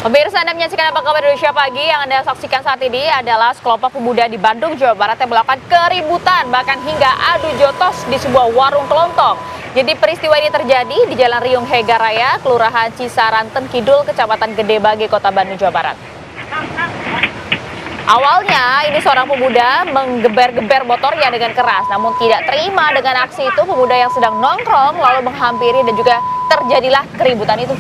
Pemirsa, Anda menyaksikan Apa Kabar Indonesia Pagi. Yang Anda saksikan saat ini adalah sekelompok pemuda di Bandung, Jawa Barat yang melakukan keributan, bahkan hingga adu jotos di sebuah warung kelontong. Jadi peristiwa ini terjadi di Jalan Riung Hega Raya, Kelurahan Cisaranten Kidul, Kecamatan Gedebage, Kota Bandung, Jawa Barat. Awalnya ini seorang pemuda menggeber-geber motornya dengan keras, namun tidak terima dengan aksi itu, pemuda yang sedang nongkrong lalu menghampiri dan juga terjadilah keributan itu.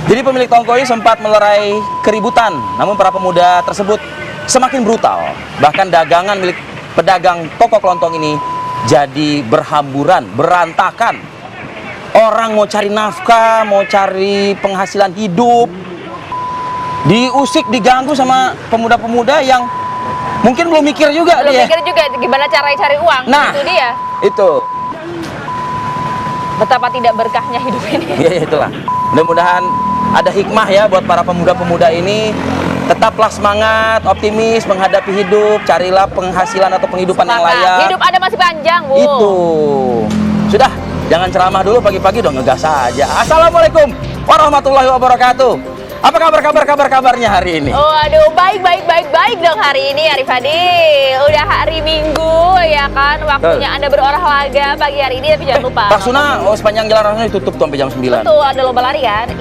Jadi pemilik toko ini sempat melerai keributan, namun para pemuda tersebut semakin brutal. Bahkan dagangan milik pedagang toko kelontong ini jadi berhamburan, berantakan. Orang mau cari nafkah, mau cari penghasilan hidup, diusik, diganggu sama pemuda-pemuda yang mungkin belum mikir juga belum mikir juga gimana cara cari uang. Nah, itu dia. Itu. Betapa tidak berkahnya hidup ini. Ya, itulah. Mudah-mudahan ada hikmah ya buat para pemuda-pemuda ini. Tetaplah semangat, optimis menghadapi hidup, carilah penghasilan atau penghidupan yang layak. Hidup Anda masih panjang, Bu. Itu. Sudah, jangan ceramah dulu pagi-pagi, udah ngegas aja. Assalamualaikum warahmatullahi wabarakatuh. Apa kabarnya hari ini? Oh, aduh, baik dong hari ini, Arif Fadil. Udah hari Minggu ya kan, waktunya Anda berolahraga pagi hari ini, tapi jangan lupa. Pak Suna, sempanjang jalan rasanya ditutup sampai jam 9. Betul, ada lomba lari kan?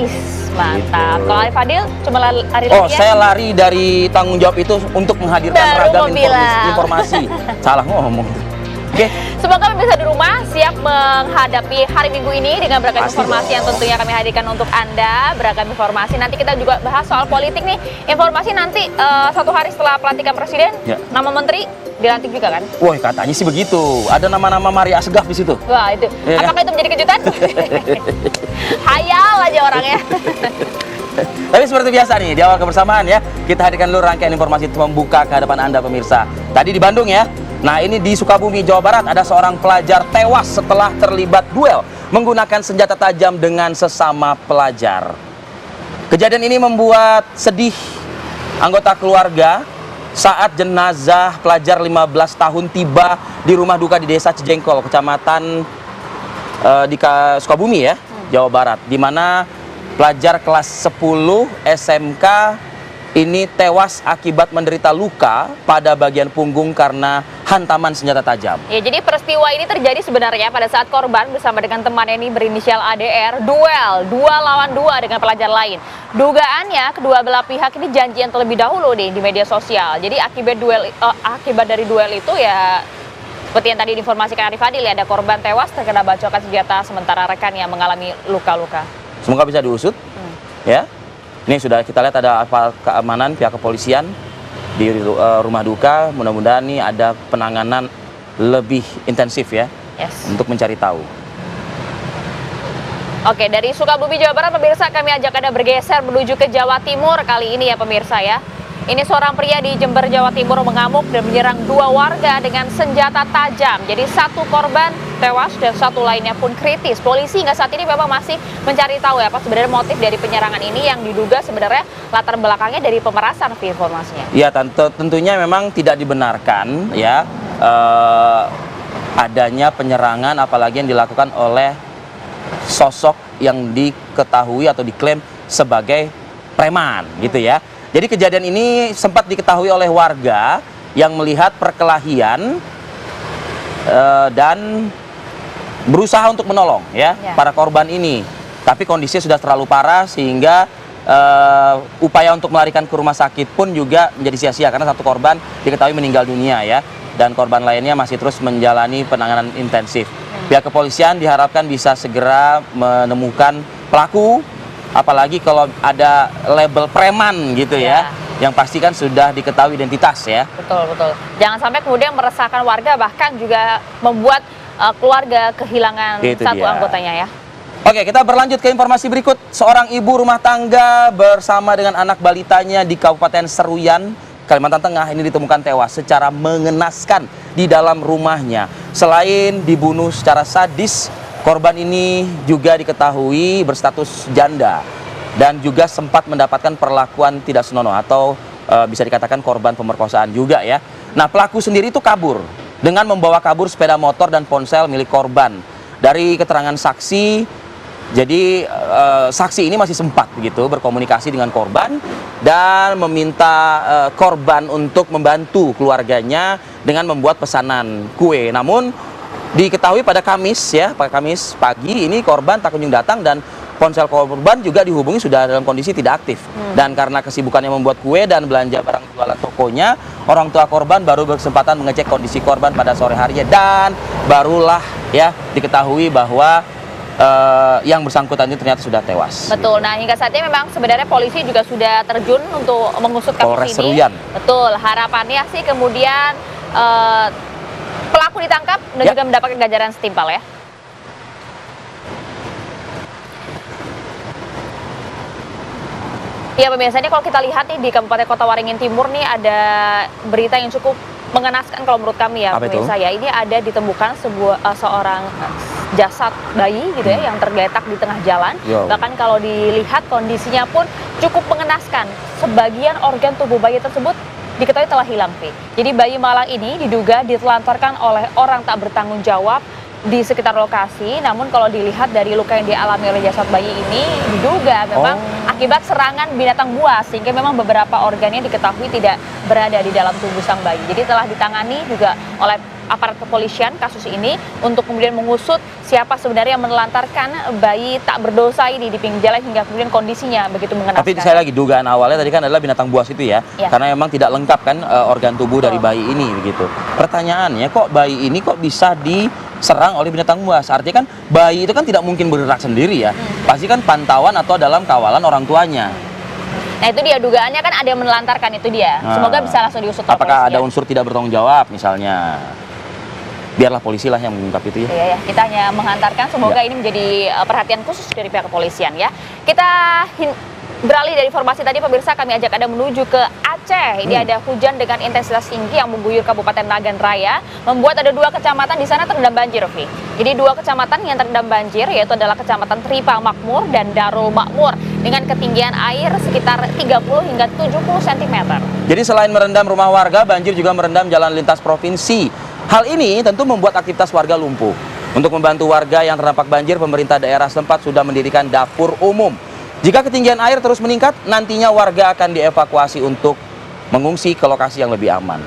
Mantap. Gitu. Kalau Arif Fadil cuma lari Oh, ya? saya lari dari tanggung jawab itu untuk menghadirkan ragam informasi. Salah ngomong. Oke. Semoga pemirsa di rumah siap menghadapi hari Minggu ini dengan beragam informasi yang tentunya kami hadirkan untuk Anda. Beragam informasi, nanti kita juga bahas soal politik nih. Informasi nanti satu hari setelah pelantikan Presiden, nama Menteri dilantik juga kan? Wah, katanya sih begitu. Ada nama-nama Maria Asegaf di situ. Wah, itu. Ya, apakah itu menjadi kejutan? Hayal aja orangnya. Tapi seperti biasa nih, di awal kebersamaan ya, kita hadirkan dulu rangkaian informasi membuka ke hadapan Anda pemirsa. Tadi di Bandung ya. Nah, ini di Sukabumi, Jawa Barat, ada seorang pelajar tewas setelah terlibat duel menggunakan senjata tajam dengan sesama pelajar. Kejadian ini membuat sedih anggota keluarga saat jenazah pelajar 15 tahun tiba di rumah duka di Desa Cijengkol, Kecamatan di Sukabumi ya, Jawa Barat, di mana pelajar kelas 10 SMK ini tewas akibat menderita luka pada bagian punggung karena hantaman senjata tajam. Ya, jadi peristiwa ini terjadi sebenarnya pada saat korban bersama dengan temannya ini berinisial ADR duel 2 lawan 2 dengan pelajar lain. Dugaannya kedua belah pihak ini janjian terlebih dahulu nih di media sosial. Jadi akibat dari duel itu ya seperti yang tadi diinformasikan Arif Fadil ya, ada korban tewas terkena bacokan senjata sementara rekan yang mengalami luka-luka. Semoga bisa diusut. Ya. Ini sudah kita lihat ada aparat keamanan pihak kepolisian di rumah duka. Mudah-mudahan nih ada penanganan lebih intensif ya, untuk mencari tahu. Oke, dari Sukabumi, Jawa Barat, pemirsa, kami ajak Anda bergeser menuju ke Jawa Timur kali ini ya pemirsa ya. Ini seorang pria di Jember, Jawa Timur mengamuk dan menyerang 2 warga dengan senjata tajam. Jadi 1 korban tewas dan 1 lainnya pun kritis. Polisi hingga saat ini memang masih mencari tahu ya apa sebenarnya motif dari penyerangan ini yang diduga sebenarnya latar belakangnya dari pemerasan informasinya. Iya, tentunya memang tidak dibenarkan ya adanya penyerangan apalagi yang dilakukan oleh sosok yang diketahui atau diklaim sebagai preman gitu ya. Jadi kejadian ini sempat diketahui oleh warga yang melihat perkelahian dan berusaha untuk menolong ya para korban ini. Tapi kondisinya sudah terlalu parah sehingga upaya untuk melarikan ke rumah sakit pun juga menjadi sia-sia karena 1 korban diketahui meninggal dunia ya, dan korban lainnya masih terus menjalani penanganan intensif. Pihak kepolisian diharapkan bisa segera menemukan pelaku. Apalagi kalau ada label preman gitu ya, yang pasti kan sudah diketahui identitas ya. Betul. Jangan sampai kemudian meresahkan warga, bahkan juga membuat keluarga kehilangan satu anggotanya ya. Oke, kita berlanjut ke informasi berikut. Seorang ibu rumah tangga bersama dengan anak balitanya di Kabupaten Seruyan, Kalimantan Tengah ini ditemukan tewas secara mengenaskan di dalam rumahnya. Selain dibunuh secara sadis, korban ini juga diketahui berstatus janda dan juga sempat mendapatkan perlakuan tidak senonoh atau bisa dikatakan korban pemerkosaan juga ya. Nah, pelaku sendiri itu kabur dengan membawa kabur sepeda motor dan ponsel milik korban. Dari keterangan saksi, Jadi saksi ini masih sempat begitu berkomunikasi dengan korban dan meminta korban untuk membantu keluarganya dengan membuat pesanan kue. Namun diketahui pada Kamis pagi ini korban tak kunjung datang dan ponsel korban juga dihubungi sudah dalam kondisi tidak aktif. Dan karena kesibukannya membuat kue dan belanja barang jualan tokonya, orang tua korban baru berkesempatan mengecek kondisi korban pada sore harinya dan barulah ya diketahui bahwa yang bersangkutan ini ternyata sudah tewas. Betul. Nah, hingga saat ini memang sebenarnya polisi juga sudah terjun untuk mengusut kasus Polres ini. Seruyan. Betul. Harapannya sih kemudian pelaku ditangkap dan juga mendapatkan ganjaran setimpal ya. Ya pemirsa, ini kalau kita lihat nih di Kabupaten Kota Waringin Timur nih ada berita yang cukup mengenaskan kalau menurut kami ya pemirsa ya. Ini ada ditemukan seorang jasad bayi gitu ya yang tergeletak di tengah jalan. Bahkan kalau dilihat kondisinya pun cukup mengenaskan. Sebagian organ tubuh bayi tersebut diketahui telah hilang, Pi. Jadi bayi malang ini diduga ditelantarkan oleh orang tak bertanggung jawab di sekitar lokasi. Namun kalau dilihat dari luka yang dialami oleh jasad bayi ini diduga memang akibat serangan binatang buas, sehingga memang beberapa organnya diketahui tidak berada di dalam tubuh sang bayi. Jadi telah ditangani juga oleh aparat kepolisian kasus ini untuk kemudian mengusut siapa sebenarnya yang menelantarkan bayi tak berdosa ini di pinggir jalan hingga kemudian kondisinya begitu mengenaskan. Tapi saya lagi dugaan awalnya tadi kan adalah binatang buas itu ya, karena memang tidak lengkap kan organ tubuh dari bayi ini begitu. Pertanyaannya kok bayi ini kok bisa diserang oleh binatang buas? Artinya kan bayi itu kan tidak mungkin bergerak sendiri ya, pasti kan pantauan atau dalam kawalan orang tuanya. Nah itu dia dugaannya kan ada yang menelantarkan itu dia. Semoga bisa langsung diusut. Apakah ada unsur tidak bertanggung jawab misalnya? Biarlah polisi lah yang mengungkap itu ya. Iya ya, kita hanya menghantarkan. Semoga ini menjadi perhatian khusus dari pihak kepolisian ya. Kita beralih dari informasi tadi pemirsa, kami ajak Anda menuju ke Aceh. Ini ada hujan dengan intensitas tinggi yang mengguyur Kabupaten Nagan Raya, membuat ada 2 kecamatan di sana terendam banjir, Ovi. Jadi 2 kecamatan yang terendam banjir yaitu adalah Kecamatan Tripa Makmur dan Darul Makmur dengan ketinggian air sekitar 30 hingga 70 cm. Jadi selain merendam rumah warga, banjir juga merendam jalan lintas provinsi. Hal ini tentu membuat aktivitas warga lumpuh. Untuk membantu warga yang terdampak banjir, pemerintah daerah setempat sudah mendirikan dapur umum. Jika ketinggian air terus meningkat, nantinya warga akan dievakuasi untuk mengungsi ke lokasi yang lebih aman.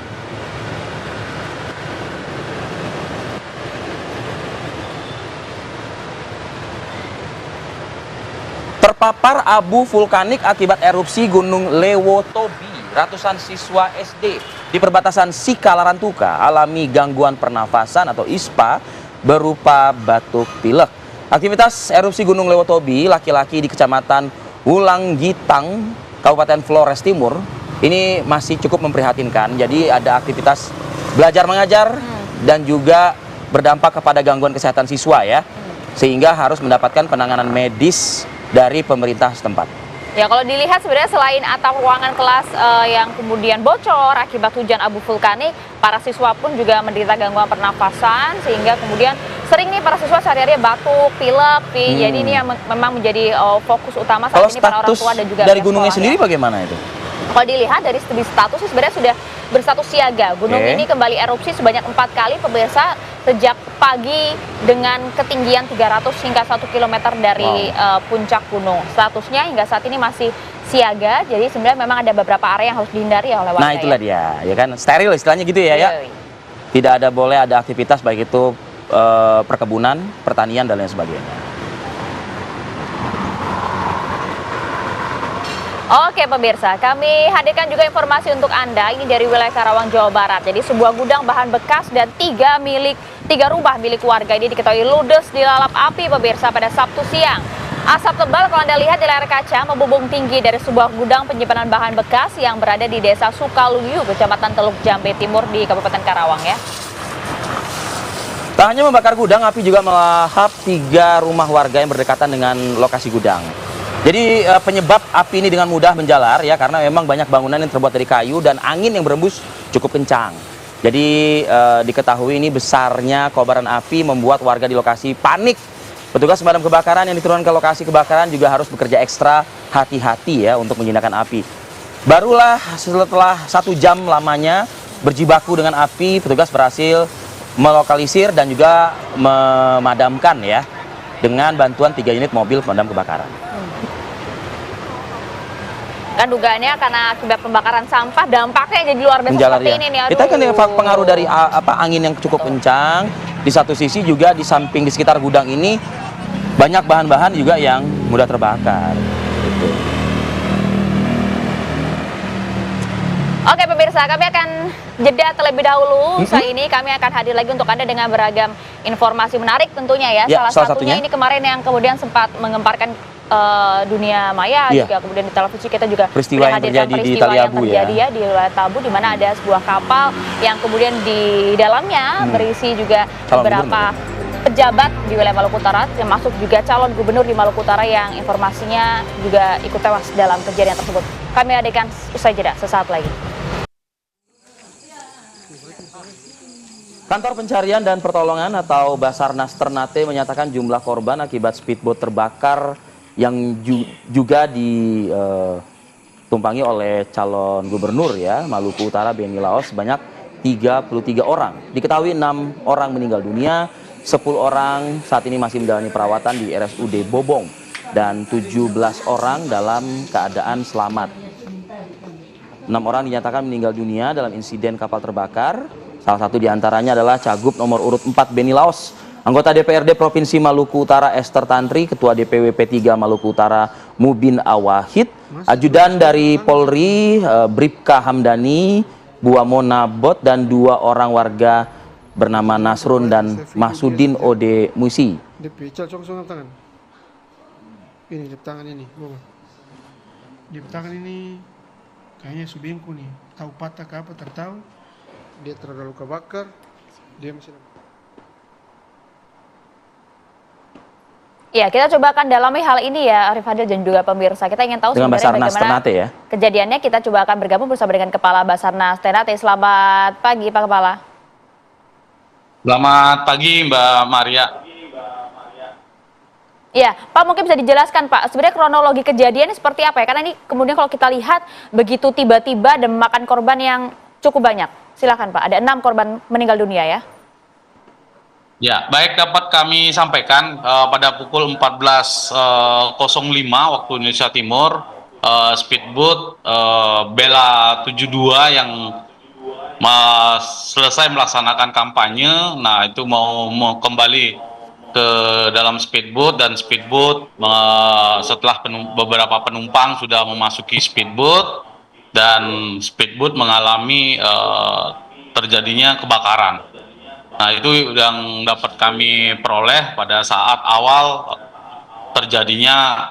Terpapar abu vulkanik akibat erupsi Gunung Lewotobi. Ratusan siswa SD di perbatasan Sika Larantuka alami gangguan pernafasan atau ISPA berupa batuk pilek. Aktivitas erupsi Gunung Lewotobi laki-laki di Kecamatan Wulanggitang, Kabupaten Flores Timur, ini masih cukup memprihatinkan. Jadi ada aktivitas belajar mengajar dan juga berdampak kepada gangguan kesehatan siswa ya, sehingga harus mendapatkan penanganan medis dari pemerintah setempat. Ya kalau dilihat sebenarnya selain atap ruangan kelas yang kemudian bocor akibat hujan abu vulkanik, para siswa pun juga menderita gangguan pernafasan sehingga kemudian sering nih para siswa sehari-hari batuk, pilek, jadi ini yang memang menjadi fokus utama saat ini para orang tua dan juga dari gunungnya sendiri bagaimana itu? Kalau dilihat dari segi status sih sebenarnya sudah berstatus siaga. Gunung ini kembali erupsi sebanyak 4 kali pemirsa sejak pagi dengan ketinggian 300 hingga 1 km dari puncak gunung. Statusnya hingga saat ini masih siaga, jadi sebenarnya memang ada beberapa area yang harus dihindari oleh warga. Nah itulah dia, ya kan steril istilahnya gitu ya, ya. Tidak ada boleh ada aktivitas baik itu perkebunan, pertanian dan lain sebagainya. Oke pemirsa, kami hadirkan juga informasi untuk Anda ini dari wilayah Karawang, Jawa Barat. Jadi sebuah gudang bahan bekas dan 3 rumah milik warga ini diketahui ludes dilalap api pemirsa pada Sabtu siang. Asap tebal kalau Anda lihat di layar kaca membumbung tinggi dari sebuah gudang penyimpanan bahan bekas yang berada di Desa Sukaluyu, Kecamatan Teluk Jambe Timur di Kabupaten Karawang ya. Tak hanya membakar gudang, api juga melahap 3 rumah warga yang berdekatan dengan lokasi gudang. Jadi penyebab api ini dengan mudah menjalar ya karena memang banyak bangunan yang terbuat dari kayu dan angin yang berembus cukup kencang. Jadi diketahui ini besarnya kobaran api membuat warga di lokasi panik. Petugas pemadam kebakaran yang diturunkan ke lokasi kebakaran juga harus bekerja ekstra hati-hati ya untuk menjinakkan api. Barulah setelah 1 jam lamanya berjibaku dengan api, petugas berhasil melokalisir dan juga memadamkan ya. dengan bantuan 3 unit mobil pemadam kebakaran. Kan dugaannya karena akibat pembakaran sampah dampaknya jadi luar biasa Menjalar, seperti ya. ini nih. Kita kan Aduh. pengaruh dari angin yang cukup kencang. Di satu sisi juga di samping di sekitar gudang ini banyak bahan-bahan juga yang mudah terbakar. Gitu. Oke pemirsa, kami akan jeda terlebih dahulu. Usai ini kami akan hadir lagi untuk Anda dengan beragam informasi menarik tentunya ya. Ya, Salah satunya ini kemarin yang kemudian sempat mengemparkan dunia maya, juga kemudian di televisi kita juga peristiwa yang terjadi di Taliabu ya, di wilayah Tabu, di mana ada sebuah kapal yang kemudian di dalamnya berisi juga beberapa pejabat di wilayah Maluku Utara, termasuk juga calon gubernur di Maluku Utara yang informasinya juga ikut tewas dalam kejadian tersebut. Kami hadirkan usai jeda sesaat lagi. Kantor Pencarian dan Pertolongan atau Basarnas Ternate menyatakan jumlah korban akibat speedboat terbakar yang juga ditumpangi oleh calon gubernur ya Maluku Utara Beni Laos sebanyak 33 orang. Diketahui 6 orang meninggal dunia, 10 orang saat ini masih menjalani perawatan di RSUD Bobong dan 17 orang dalam keadaan selamat. 6 orang dinyatakan meninggal dunia dalam insiden kapal terbakar. Salah satu diantaranya adalah Cagup nomor urut 4 Beni Laos, anggota DPRD Provinsi Maluku Utara Esther Tantri, Ketua DPW P3 Maluku Utara Mubin Awahid, ajudan dari Polri Bribka Hamdani, Buamona Bot, dan 2 orang warga bernama Nasrun dan Mahsudin Ode Musi. DP, tangan. Ini jep tangan ini, jep tangan ini kayaknya subengku nih, tahu patah ke apa tertahu. Dia terlalu luka bakar, dia masih. Ya, kita coba akan dalami hal ini ya, Arif Fadil dan juga pemirsa. Kita ingin tahu dengan sebenarnya Basarnas bagaimana Ternate ya. Kejadiannya. Kita coba akan bergabung bersama dengan Kepala Basarnas Ternate. Selamat pagi, Pak Kepala. Selamat pagi, Mbak Maria. Ya, Pak mungkin bisa dijelaskan Pak, sebenarnya kronologi kejadiannya seperti apa ya? Karena ini kemudian kalau kita lihat begitu tiba-tiba dan memakan korban yang cukup banyak. Silakan Pak, ada 6 korban meninggal dunia ya. Ya, baik, dapat kami sampaikan pada pukul 14.05 waktu Indonesia Timur, speedboat Bella 72 yang selesai melaksanakan kampanye, nah itu mau kembali ke dalam speedboat, dan speedboat setelah beberapa penumpang sudah memasuki speedboat, dan speedboat mengalami terjadinya kebakaran. Nah itu yang dapat kami peroleh pada saat awal terjadinya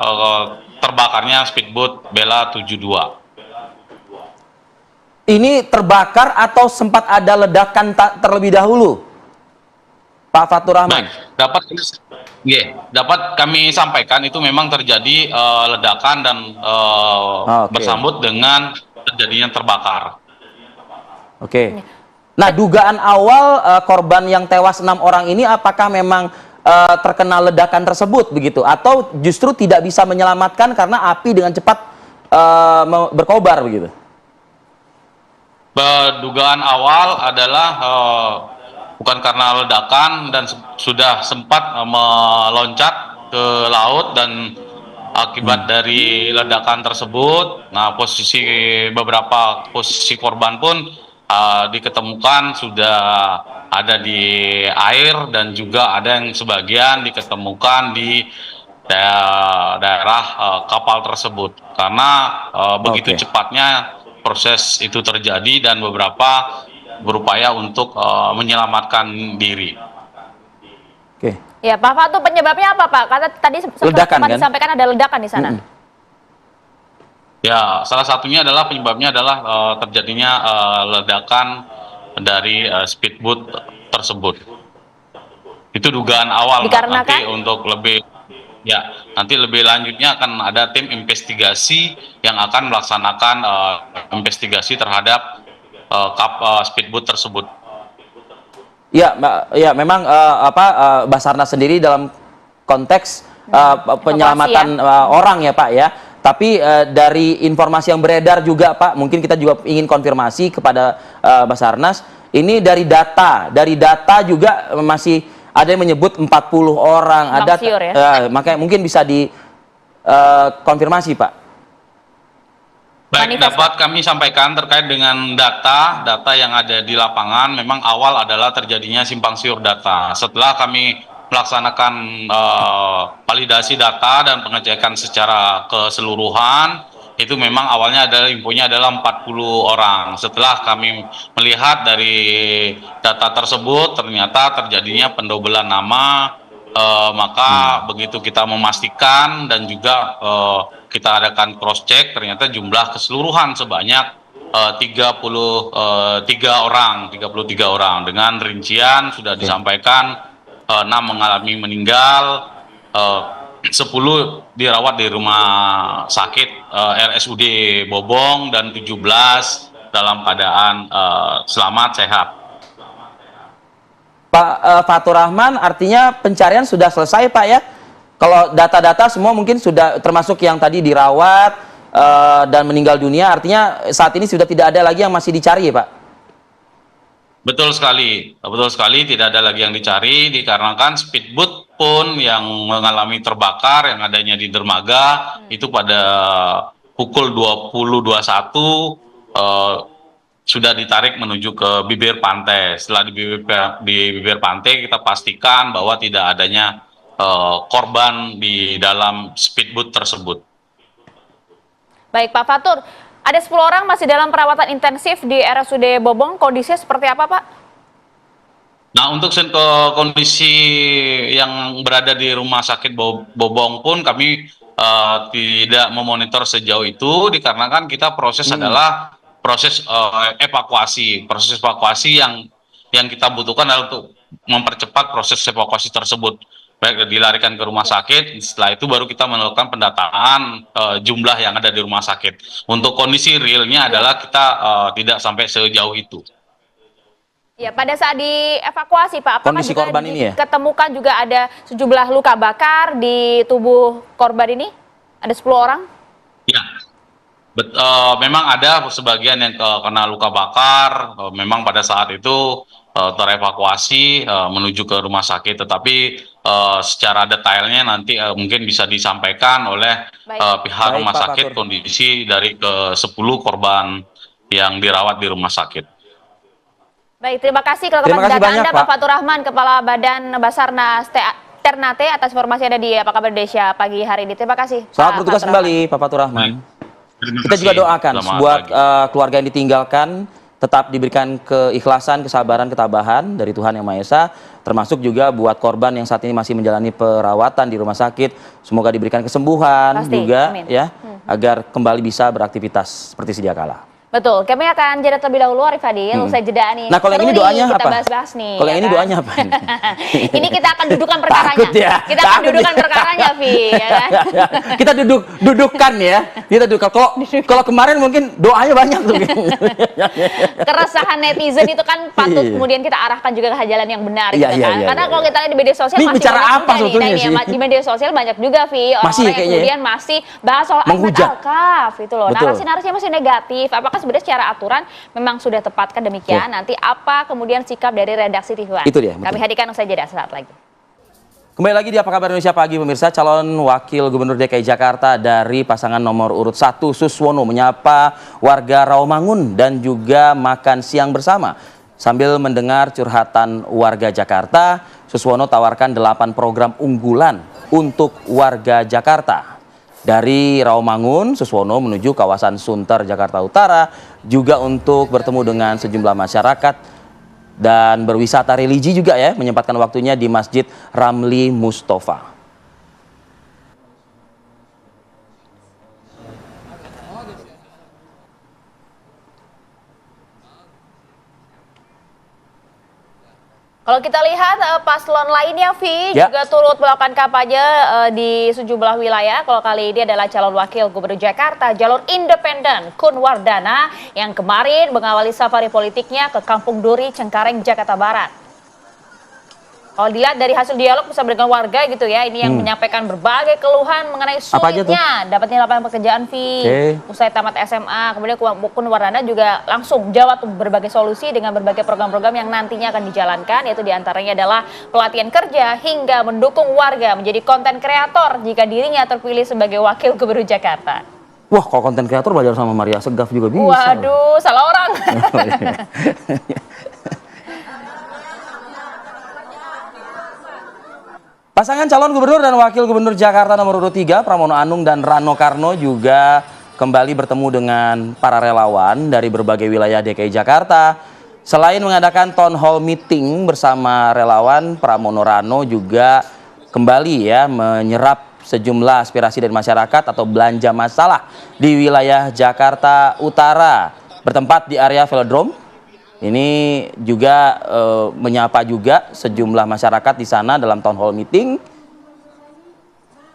terbakarnya speedboat Bella 72. Ini terbakar atau sempat ada ledakan terlebih dahulu, Pak Fatur Rahman? Baik, dapat kami sampaikan itu memang terjadi ledakan dan bersambut dengan terjadinya terbakar. Oke. Nah, dugaan awal korban yang tewas 6 orang ini apakah memang terkena ledakan tersebut begitu, atau justru tidak bisa menyelamatkan karena api dengan cepat berkobar begitu? Dugaan awal adalah bukan karena ledakan dan sudah sempat meloncat ke laut, dan akibat dari ledakan tersebut, nah beberapa posisi korban pun diketemukan sudah ada di air, dan juga ada yang sebagian diketemukan di daerah kapal tersebut, karena begitu cepatnya proses itu terjadi dan beberapa berupaya untuk menyelamatkan diri. Oke. Ya, Pak Fatu, penyebabnya apa, Pak? Karena tadi sempat disampaikan ada ledakan di sana. Ya, salah satunya adalah penyebabnya adalah terjadinya ledakan dari speedboat tersebut. Itu dugaan awal. Nanti untuk nanti lebih lanjutnya akan ada tim investigasi yang akan melaksanakan investigasi terhadap speedboat tersebut. Ya, memang Basarnas sendiri dalam konteks penyelamatan orang ya Pak ya. Tapi dari informasi yang beredar juga Pak, mungkin kita juga ingin konfirmasi kepada Basarnas. Ini dari data juga masih ada yang menyebut 40 orang, ada Siur, ya? makanya mungkin bisa di konfirmasi, Pak. Baik, dapat kami sampaikan terkait dengan data yang ada di lapangan. Memang awal adalah terjadinya simpang siur data. Setelah kami melaksanakan validasi data dan pengecekan secara keseluruhan, itu memang awalnya adalah infonya adalah 40 orang. Setelah kami melihat dari data tersebut, ternyata terjadinya pendobelan nama, maka begitu kita memastikan dan juga kita adakan cross check, ternyata jumlah keseluruhan sebanyak 33 orang dengan rincian sudah disampaikan 6 mengalami meninggal, 10 dirawat di rumah sakit RSUD Bobong dan 17 dalam keadaan selamat sehat. Pak Fatur Rahman, artinya pencarian sudah selesai, Pak, ya? Kalau data-data semua mungkin sudah termasuk yang tadi dirawat dan meninggal dunia, artinya saat ini sudah tidak ada lagi yang masih dicari, ya, Pak? Betul sekali, tidak ada lagi yang dicari dikarenakan speedboat pun yang mengalami terbakar yang adanya di dermaga itu pada pukul 20.21 sudah ditarik menuju ke bibir pantai. Setelah di bibir pantai kita pastikan bahwa tidak adanya korban di dalam speedboat tersebut. Baik, Pak Fatur. Ada 10 orang masih dalam perawatan intensif di RSUD Bobong. Kondisinya seperti apa, Pak? Nah, untuk kondisi yang berada di rumah sakit Bobong pun kami tidak memonitor sejauh itu dikarenakan kita proses adalah proses evakuasi. Proses evakuasi yang kita butuhkan adalah untuk mempercepat proses evakuasi tersebut. Baik dilarikan ke rumah sakit, setelah itu baru kita melakukan pendataan jumlah yang ada di rumah sakit. Untuk kondisi realnya adalah kita tidak sampai sejauh itu. Ya, pada saat dievakuasi, Pak, apakah Kondisi juga korban ini ya? diketemukan juga ada sejumlah luka bakar di tubuh korban ini? Ada 10 orang? Ya, memang ada sebagian yang kena luka bakar. Memang pada saat itu terevakuasi menuju ke rumah sakit, tetapi secara detailnya nanti mungkin bisa disampaikan oleh pihak rumah sakit kondisi dari ke-10 korban yang dirawat di rumah sakit. Baik, terima kasih kalau data Anda, Pak Fatur Rahman, Kepala Badan Basarnas Ternate, atas informasi ada di Apa Kabar Indonesia pagi hari ini. Terima kasih. Selamat bertugas kembali, Pak Fatur Rahman. Kita juga doakan buat keluarga yang ditinggalkan tetap diberikan keikhlasan, kesabaran, ketabahan dari Tuhan Yang Maha Esa, termasuk juga buat korban yang saat ini masih menjalani perawatan di rumah sakit. Semoga diberikan kesembuhan juga, ya, agar kembali bisa beraktivitas seperti sedia kala. Betul, kami akan jeda terlebih dahulu, Arif Fadil, usai jeda nih. Nah, kalau yang ini doanya kita apa? bahas-bahas nih. Kalau yang ini doanya apa? Ini kita akan dudukan perkaranya. Takut ya? Kita akan dudukan perkaranya, Vi, ya kan? Kita dudukkan ya. Kita dudukkan. Kalau kemarin mungkin doanya banyak tuh. Keresahan netizen itu kan patut kemudian kita arahkan juga ke jalan yang benar, gitu kan? Karena kalau kita lihat di media sosial ini masih bicara banyak apa juga sebetulnya nih. Di media sosial banyak juga, Vi, orang-orang yang kemudian masih bahas soal Ahmad Alkaf itu loh. Narasi-narasinya masih negatif. Apakah sebenarnya secara aturan memang sudah tepatkan demikian? Nanti apa kemudian sikap dari redaksi TV One? Itu dia. Kami hadirkan usai jeda saat lagi. Kembali lagi di Apa Kabar Indonesia Pagi, pemirsa. Calon Wakil Gubernur DKI Jakarta dari pasangan nomor urut 1 Suswono menyapa warga Rawamangun dan juga makan siang bersama. Sambil mendengar curhatan warga Jakarta, Suswono tawarkan 8 program unggulan untuk warga Jakarta. Dari Rawamangun, Suswono menuju kawasan Sunter, Jakarta Utara, juga untuk bertemu dengan sejumlah masyarakat dan berwisata religi juga ya, menyempatkan waktunya di Masjid Ramli Mustofa. Kalau kita lihat paslon lainnya, Vi, juga turut melakukan kampanye di sejumlah wilayah. Kalau kali ini adalah calon wakil gubernur Jakarta, jalur independen Kun Wardana, yang kemarin mengawali safari politiknya ke Kampung Duri, Cengkareng, Jakarta Barat. Kalau dilihat dari hasil dialog bersama dengan warga gitu ya, ini yang menyampaikan berbagai keluhan mengenai Apa aja tuh? sulitnya dapatnya lapangan pekerjaan usai tamat SMA. Kemudian Kunwardana juga langsung jawab berbagai solusi dengan berbagai program-program yang nantinya akan dijalankan, yaitu diantaranya adalah pelatihan kerja hingga mendukung warga menjadi konten kreator jika dirinya terpilih sebagai wakil gubernur Jakarta. Wah, kalau konten kreator belajar sama Maria Segaf juga bisa. Waduh, salah orang. Pasangan calon gubernur dan wakil gubernur Jakarta nomor urut 3, Pramono Anung dan Rano Karno juga kembali bertemu dengan para relawan dari berbagai wilayah DKI Jakarta. Selain mengadakan town hall meeting bersama relawan, Pramono Rano juga kembali ya menyerap sejumlah aspirasi dari masyarakat atau belanja masalah di wilayah Jakarta Utara. Bertempat di area velodrome. Ini juga menyapa juga sejumlah masyarakat di sana dalam town hall meeting.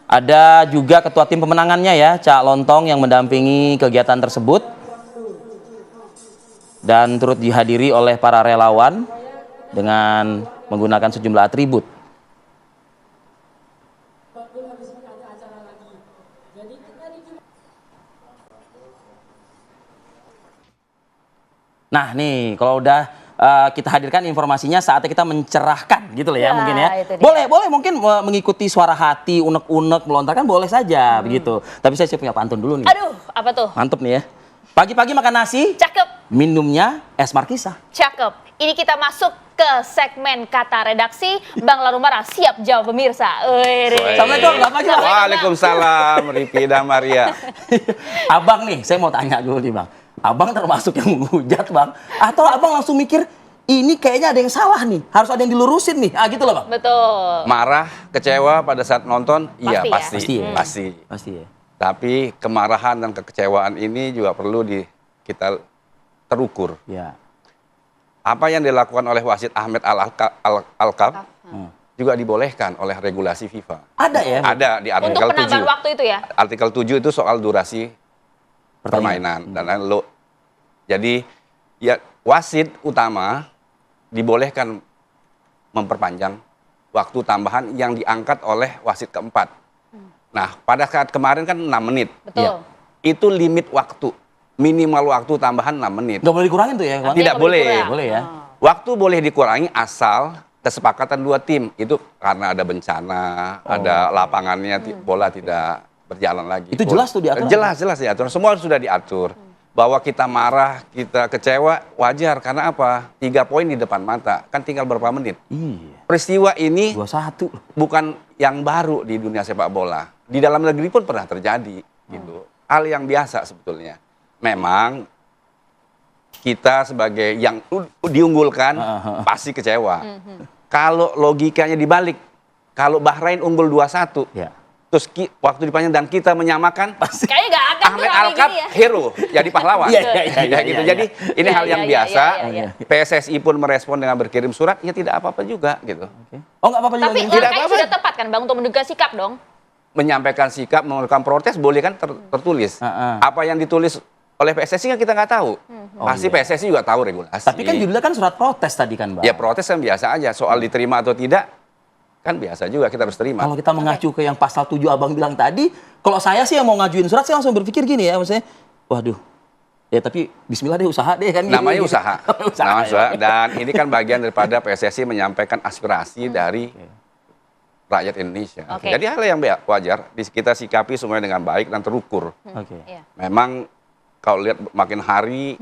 Ada juga ketua tim pemenangannya ya, Cak Lontong yang mendampingi kegiatan tersebut. Dan turut dihadiri oleh para relawan dengan menggunakan sejumlah atribut. Nah nih, kalau udah kita hadirkan informasinya, saatnya kita mencerahkan gitu loh ya, mungkin ya. Boleh mungkin mengikuti suara hati, unek-unek, melontarkan boleh saja begitu. Tapi saya punya pantun dulu nih. Aduh, apa tuh? Mantep nih ya. Pagi-pagi makan nasi. Cakep. Minumnya es markisa. Cakep. Ini kita masuk ke segmen kata redaksi. Bang Larumara siap jawab pemirsa. Assalamualaikum, selamat pagi Bang. Waalaikumsalam, Ripi dan Maria. Abang nih, saya mau tanya dulu nih Bang. Abang termasuk yang menghujat Bang? Atau Abang langsung mikir, ini kayaknya ada yang salah nih, harus ada yang dilurusin nih, gitu loh Bang? Betul. Marah, kecewa pada saat nonton, iya Pasti ya? pasti. Pasti ya. Tapi kemarahan dan kekecewaan ini juga perlu kita terukur. Ya. Apa yang dilakukan oleh wasit Ahmed Alkaf juga dibolehkan oleh regulasi FIFA. Ada ya? Ada di Untuk artikel penambahan 7. waktu itu ya? Artikel 7 itu soal durasi permainan. Dan jadi ya wasit utama dibolehkan memperpanjang waktu tambahan yang diangkat oleh wasit keempat. Nah, pada saat kemarin kan 6 menit. Betul. Ya. Itu limit waktu. Minimal waktu tambahan 6 menit. Nggak boleh dikurangin tuh ya? Bang? Tidak boleh. Boleh ya? Waktu boleh dikurangi asal kesepakatan dua tim. Itu karena ada bencana, ada lapangannya, bola tidak berjalan lagi. Itu jelas tuh diatur? Jelas diatur. Semua sudah diatur. Bahwa kita marah, kita kecewa, wajar. Karena apa? 3 poin di depan mata. Kan tinggal berapa menit. Iya. Peristiwa ini 21. bukan yang baru di dunia sepak bola. Di dalam negeri pun pernah terjadi. Gitu. Hal yang biasa sebetulnya. Memang kita sebagai yang diunggulkan pasti kecewa. Kalau logikanya dibalik, kalau Bahrain unggul 2-1, Ya. terus waktu dipanjang dan kita menyamakan, Kayaknya nggak akan tuh Ahmed kayak Alkaf gini ya. hero, jadi pahlawan. Iya, Gitu. iya. Jadi ini hal yang biasa. iya. PSSI pun merespon dengan berkirim surat, ya tidak apa-apa juga gitu. Oh nggak apa-apa juga? Tapi gitu? Tidak langkahnya apa-apa. sudah tepat kan Bang untuk menduga sikap dong? Menyampaikan sikap, melakukan protes boleh kan tertulis. Apa yang ditulis oleh PSSI kan kita nggak tahu. Pasti PSSI juga tahu regulasi. Tapi kan judulnya kan surat protes tadi kan Bang? Ya protes kan biasa aja. Soal diterima atau tidak, kan biasa juga kita harus terima. Kalau kita mengacu ke yang pasal 7 Abang bilang tadi, kalau saya sih yang mau ngajuin surat, saya langsung berpikir gini ya, maksudnya, waduh, ya tapi bismillah deh, usaha deh kan. Namanya gitu. usaha. Namanya usaha. Dan ini kan bagian daripada PSSI menyampaikan aspirasi dari rakyat Indonesia. Jadi hal yang wajar, kita sikapi semuanya dengan baik dan terukur. Iya. Memang kalau lihat makin hari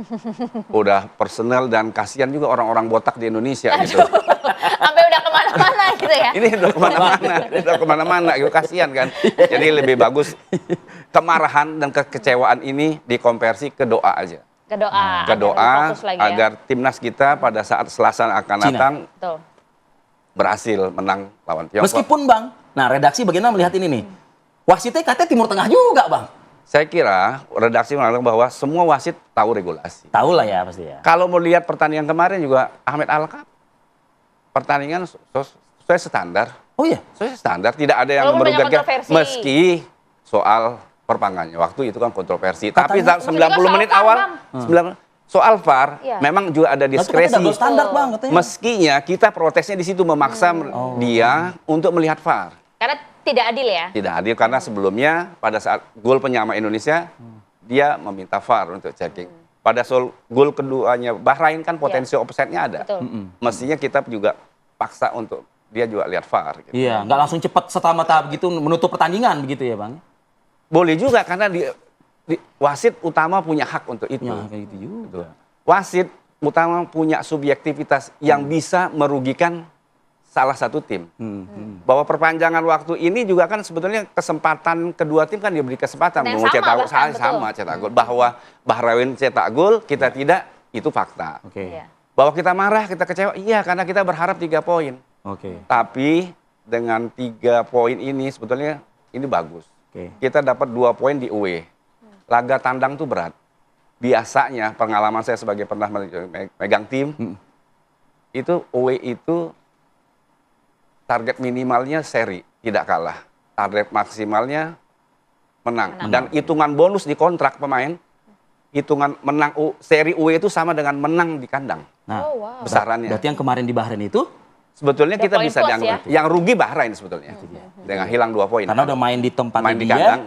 udah personal dan kasihan juga orang-orang botak di Indonesia gitu. Sampai udah kemana-mana gitu ya? Ini udah kemana-mana, gitu kasihan kan. Jadi lebih bagus kemarahan dan kekecewaan ini dikonversi ke doa aja. Ke doa. Ke doa Fokus lagi ya. agar timnas kita pada saat Selasa akan datang Betul. berhasil menang lawan Tiongkok. Meskipun Bang, nah redaksi bagaimana melihat ini nih? Wasitnya katanya Timur Tengah juga Bang. Saya kira redaksi mengatakan bahwa semua wasit tahu regulasi. Tahu lah ya pasti ya. Kalau melihat pertandingan kemarin juga Ahmed Alkaf, pertandingan sesuai standar. Oh iya? Sesuai standar, tidak ada yang Walaupun banyak merugikan. kontroversi. Meski soal perpanjangannya waktu itu kan kontroversi. Tapi Katanya- 90 menit Juga soal awal, VAR, Soal VAR, Iya. memang juga ada diskresi. double standar Bang katanya. Meskinya kita protesnya di situ memaksa dia untuk melihat VAR. Karena tidak adil ya. Tidak adil karena sebelumnya pada saat gol penyama Indonesia dia meminta VAR untuk checking. Pada gol keduanya Bahrain kan potensi offside-nya ada. Betul. Mestinya kita juga paksa untuk dia juga lihat VAR. Gitu. Iya, nggak langsung cepat serta-merta begitu menutup pertandingan begitu ya Bang? Boleh juga karena wasit utama punya hak untuk itu. Ya, kayak gitu juga. Wasit utama punya subjektivitas yang bisa merugikan salah satu tim. Bahwa perpanjangan waktu ini juga kan sebetulnya kesempatan kedua tim kan diberi kesempatan Dan mau sama cetak bahkan, sama betul. cetak gol. Bahwa Bahrain cetak gol, kita tidak, itu fakta. Oke. Iya. Bahwa kita marah, kita kecewa, iya karena kita berharap 3 poin. Oke. Tapi dengan 3 poin ini sebetulnya ini bagus. Oke. Kita dapat 2 poin di away. Laga tandang tuh berat. Biasanya pengalaman saya sebagai pernah megang tim, itu away itu target minimalnya seri, tidak kalah. Target maksimalnya menang. Dan hitungan bonus di kontrak pemain, hitungan menang seri away itu sama dengan menang di kandang. Nah, Oh, wow. Besarannya. berarti yang kemarin di Bahrain itu Sebetulnya Ada kita poin bisa plus dianggap ya? yang rugi Bahrain sebetulnya. Dengan hilang 2 poin. karena udah main di tempat Main di dia, kandang.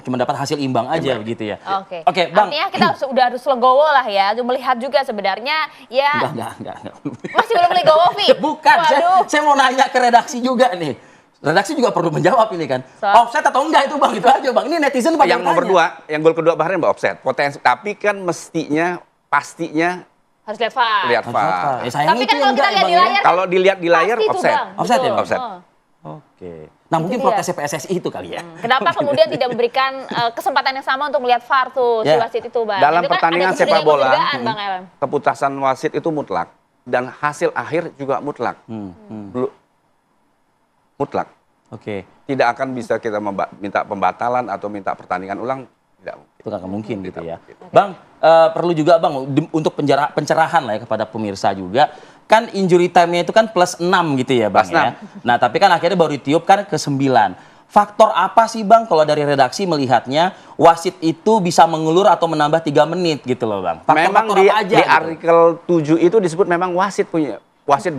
cuma dapat hasil imbang aja begitu ya. Oke. Oke, Bang. Artinya kita udah harus legowo lah ya, untuk melihat juga sebenarnya ya Enggak. masih belum legowo, Vi. Bukan, Waduh. saya mau nanya ke redaksi juga nih. Redaksi juga perlu menjawab ini kan. So. Offset atau enggak itu Bang, itu aja Bang. Ini netizen pada Yang nomor tanya. 2, yang gol kedua Bahrain offset. Potensi, tapi kan pastinya Harus lihat VAR. lihat Harus lihat VAR. VAR. Ya, sayangnya Tapi itu kan kalau yang kita enggak ya, lihat di Bang, ya. layar, Kalau dilihat di layar pasti tuh, offset. Bang. Offset ya, Betul. Offset. Oh. Oke. Nah, mungkin dia. protesnya PSSI itu kali ya. Kenapa kemudian tidak memberikan kesempatan yang sama untuk melihat VAR tuh si Ya. wasit itu, Bang? Dalam Itu kan pertandingan ada sepak bola, kecurigaan, Bang Elem. keputusan wasit itu mutlak dan hasil akhir juga mutlak. Mutlak. Oke. Tidak akan bisa kita minta pembatalan atau minta pertandingan ulang, tidak mungkin. Itu nggak mungkin gitu ya. mungkin. Bang, perlu juga Bang untuk pencerahan lah ya kepada pemirsa juga. Kan injury time-nya itu kan plus 6 gitu ya Bang Plus ya. Nah, tapi kan akhirnya baru ditiup kan ke 9. Faktor apa sih Bang kalau dari redaksi melihatnya wasit itu bisa mengulur atau menambah 3 menit gitu loh Bang? Memang Faktor di, apa aja? di gitu? artikel 7 itu disebut memang wasit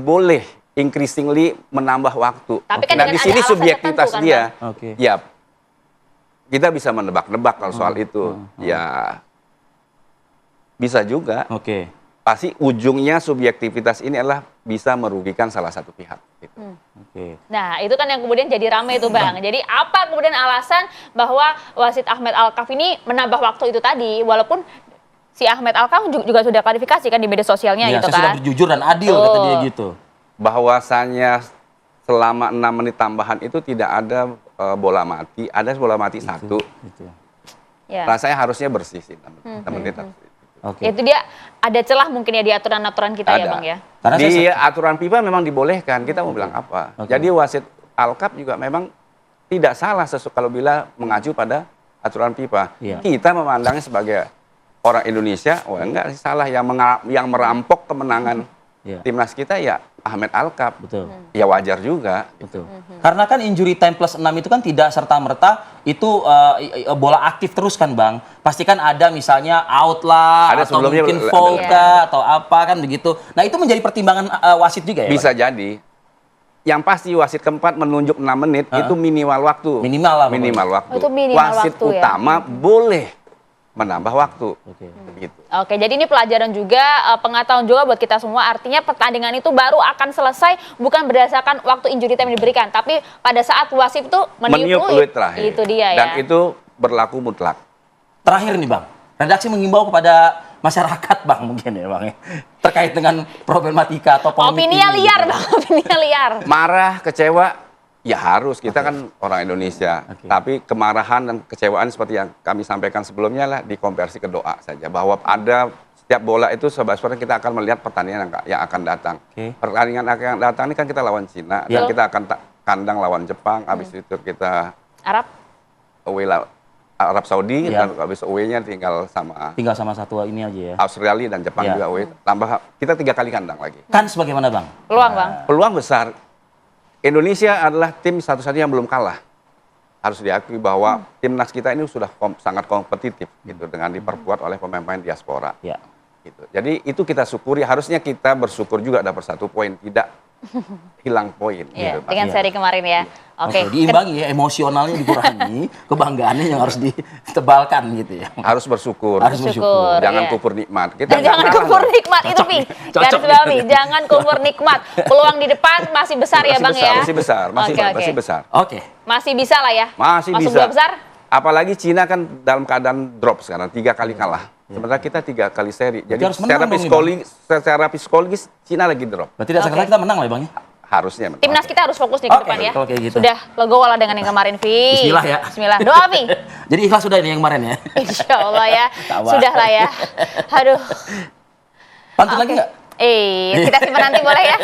boleh increasingly menambah waktu. Tapi kan Dan dengan di sini ada alasan subjektivitas tertentu kan, dia. Bang? Oke. Ya, kita bisa menebak-nebak kalau soal itu. Ya, bisa juga. Oke. Pasti ujungnya subjektivitas ini adalah bisa merugikan salah satu pihak. Gitu. Oke. Nah, itu kan yang kemudian jadi ramai itu, Bang. Jadi apa kemudian alasan bahwa wasit Ahmed Alkaf ini menambah waktu itu tadi, walaupun si Ahmed Alkaf juga sudah klarifikasi kan di media sosialnya Ya, gitu saya sudah kan. berjujur dan adil Betul. kata dia gitu. Bahwasanya selama 6 menit tambahan itu tidak ada bola mati, ada bola mati satu. Gitu. Ya. Rasanya harusnya bersih sih 6 menit. Oke. Itu dia ada celah mungkin ya di aturan-aturan kita ya, Bang ya. Karena Di saya aturan FIFA memang dibolehkan, kita mau bilang apa. Oke. Jadi wasit Alkaf juga memang tidak salah kalau bila mengacu pada aturan FIFA. Iya. Kita memandangnya sebagai orang Indonesia, wah enggak sih salah yang merampok kemenangan Iya. timnas kita ya Ahmed Alkaf. betul. Ya wajar juga. Betul. Karena kan injury time plus 6 itu kan tidak serta-merta itu bola aktif terus kan Bang. Pasti kan ada misalnya out lah, Ada atau sebelumnya mungkin ada. foul Iya. kah, atau apa kan begitu. Nah itu menjadi pertimbangan wasit juga ya Bisa Bang? jadi. Yang pasti wasit keempat menunjuk 6 menit itu minimal waktu. Minimal lah pokoknya. Minimal waktu. Oh, itu minimal wasit waktu ya. utama boleh menambah waktu. Oke. Begitu. Oke, jadi ini pelajaran juga, pengetahuan juga buat kita semua. Artinya pertandingan itu baru akan selesai bukan berdasarkan waktu injury time yang diberikan, tapi pada saat wasit itu Meniup fluid terakhir. Itu dia Dan ya. itu berlaku mutlak. Terakhir nih Bang, redaksi mengimbau kepada masyarakat Bang mungkin ya Bang ya. Terkait dengan problematika atau polemik Opininya ini, liar, gitu. Bang. Opininya liar. Marah, kecewa, ya harus. Kita kan orang Indonesia. Oke. Tapi kemarahan dan kecewaan seperti yang kami sampaikan sebelumnya lah dikonversi ke doa saja. Bahwa ada setiap bola itu sebenarnya kita akan melihat pertandingan yang akan datang. Oke. Pertandingan yang datang ini kan kita lawan Cina. Ya. Dan kita akan kandang lawan Jepang. Habis itu kita Arab. away Arab Saudi. Ya. Dan habis away-nya tinggal sama Tinggal sama satu ini aja ya. Australia dan Jepang Ya. juga away. Tambah kita 3 kali kandang lagi. Kan sebagaimana Bang? Peluang, Bang. Peluang besar. Indonesia adalah tim satu-satunya yang belum kalah. Harus diakui bahwa timnas kita ini sudah sangat kompetitif gitu dengan diperkuat oleh pemain-pemain diaspora. Ya. Gitu. Jadi itu kita syukuri, harusnya kita bersyukur juga dapat 1 poin, tidak hilang poin. Iya, Gitu, Pak. dengan seri kemarin ya. Oke. Diimbangi ya, emosionalnya dikurangi, kebanggaannya yang harus ditebalkan gitu ya. Harus bersyukur. Harus bersyukur. Jangan iya. kufur nikmat. Kita Dan jangan kalah kufur loh. nikmat itu Pi. Garis bawahi, jangan kufur nikmat. Peluang di depan masih besar ya Bang ya. Masih besar, masih Oke, masih oke. besar. Oke. Masih bisa lah ya. Masih Masuk bisa. 2 besar? Apalagi Cina kan dalam keadaan drop sekarang, 3 kali kalah. Sementara kita 3 kali seri. Jadi harus menang secara psikologis Cina lagi drop. Berarti tidak sakit kita menang lah ya, Bang ya. Harusnya. Timnas kita harus fokus nih ke Oke, depan ya. kalau kayak gitu. Sudah legowo lah dengan yang kemarin, Vi. Bismillah ya. Bismillah. Doa, Vi. Jadi ikhlas sudah ini yang kemarin ya. Insya Allah ya. Sabar. Sudah lah ya. Aduh. Pantun lagi nggak? Kita simpan nanti boleh ya.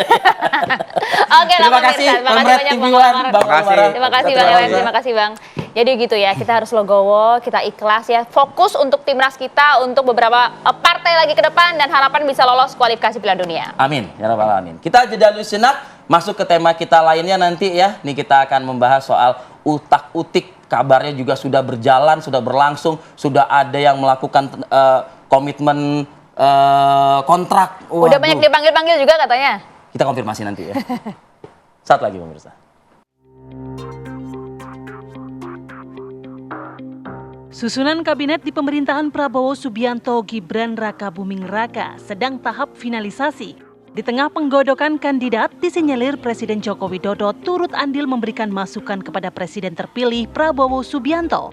Oke, Terima Bang kasih, Mirsa. Terima Bang kasih Red banyak TV Bang One, Omar. Bang Terima kasih. Omar. Terima kasih Bang Ellen, terima kasih Bang. Jadi gitu ya, kita harus legowo, kita ikhlas ya, fokus untuk timnas kita, untuk beberapa partai lagi ke depan dan harapan bisa lolos kualifikasi Piala Dunia. Amin, ya rabbal alamin. Kita jeda dulu sejenak, masuk ke tema kita lainnya nanti ya. Nih kita akan membahas soal utak-utik, kabarnya juga sudah berjalan, sudah berlangsung, sudah ada yang melakukan komitmen kontrak. Udah Waduh. banyak dipanggil-panggil juga katanya. Kita konfirmasi nanti ya. Saat lagi pemirsa. Susunan kabinet di pemerintahan Prabowo Subianto Gibran Rakabuming Raka sedang tahap finalisasi. Di tengah penggodokan kandidat, disinyalir Presiden Joko Widodo turut andil memberikan masukan kepada Presiden terpilih Prabowo Subianto.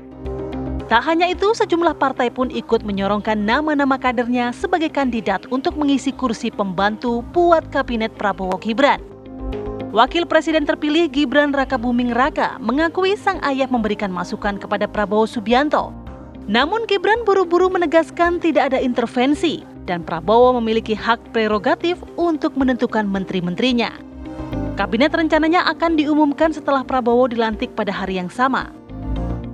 Tak hanya itu, sejumlah partai pun ikut menyorongkan nama-nama kadernya sebagai kandidat untuk mengisi kursi pembantu buat kabinet Prabowo Gibran. Wakil Presiden terpilih Gibran Rakabuming Raka mengakui sang ayah memberikan masukan kepada Prabowo Subianto. Namun Gibran buru-buru menegaskan tidak ada intervensi dan Prabowo memiliki hak prerogatif untuk menentukan menteri-menterinya. Kabinet rencananya akan diumumkan setelah Prabowo dilantik pada hari yang sama.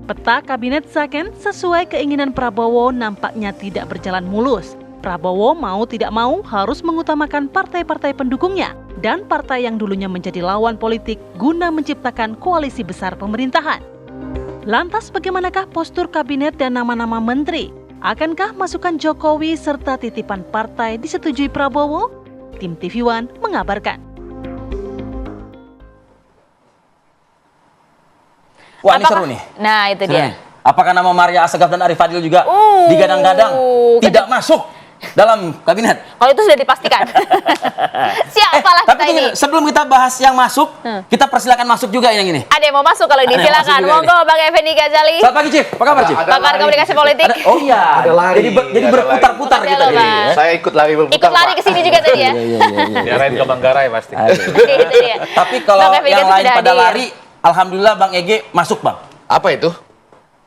Peta kabinet Zaken sesuai keinginan Prabowo nampaknya tidak berjalan mulus. Prabowo mau tidak mau harus mengutamakan partai-partai pendukungnya dan partai yang dulunya menjadi lawan politik guna menciptakan koalisi besar pemerintahan. Lantas bagaimanakah postur kabinet dan nama-nama menteri? Akankah masukan Jokowi serta titipan partai disetujui Prabowo? Tim TV One mengabarkan. Wah, ini seru nih. Nah, itu Seru dia. nih. Apakah nama Maria Asegaf dan Arif Fadil juga digadang-gadang tidak masuk dalam kabinet? Kalau itu sudah dipastikan. Siapalah Tapi kita ini. sebelum kita bahas yang masuk, kita persilakan masuk juga yang ini. Ada yang mau masuk kalau ini, Ada yang masuk silakan. juga Monggo Bang Effendi Ghazali. Selamat pagi, Chief. Apa kabar, Chief? Pakar komunikasi politik. Oh iya. Ada lari. Jadi berputar-putar Ada kita loh, jadi. Bang. Saya ikut lari berputar, Ikut lari Pak. ke sini juga tadi ya. Diarahin ke Manggarai pasti. Oke, itu dia. Tapi kalau Bang Effendi yang Ghazali lain sudah pada hadir. lari, alhamdulillah Bang Ege masuk, Bang. Apa itu?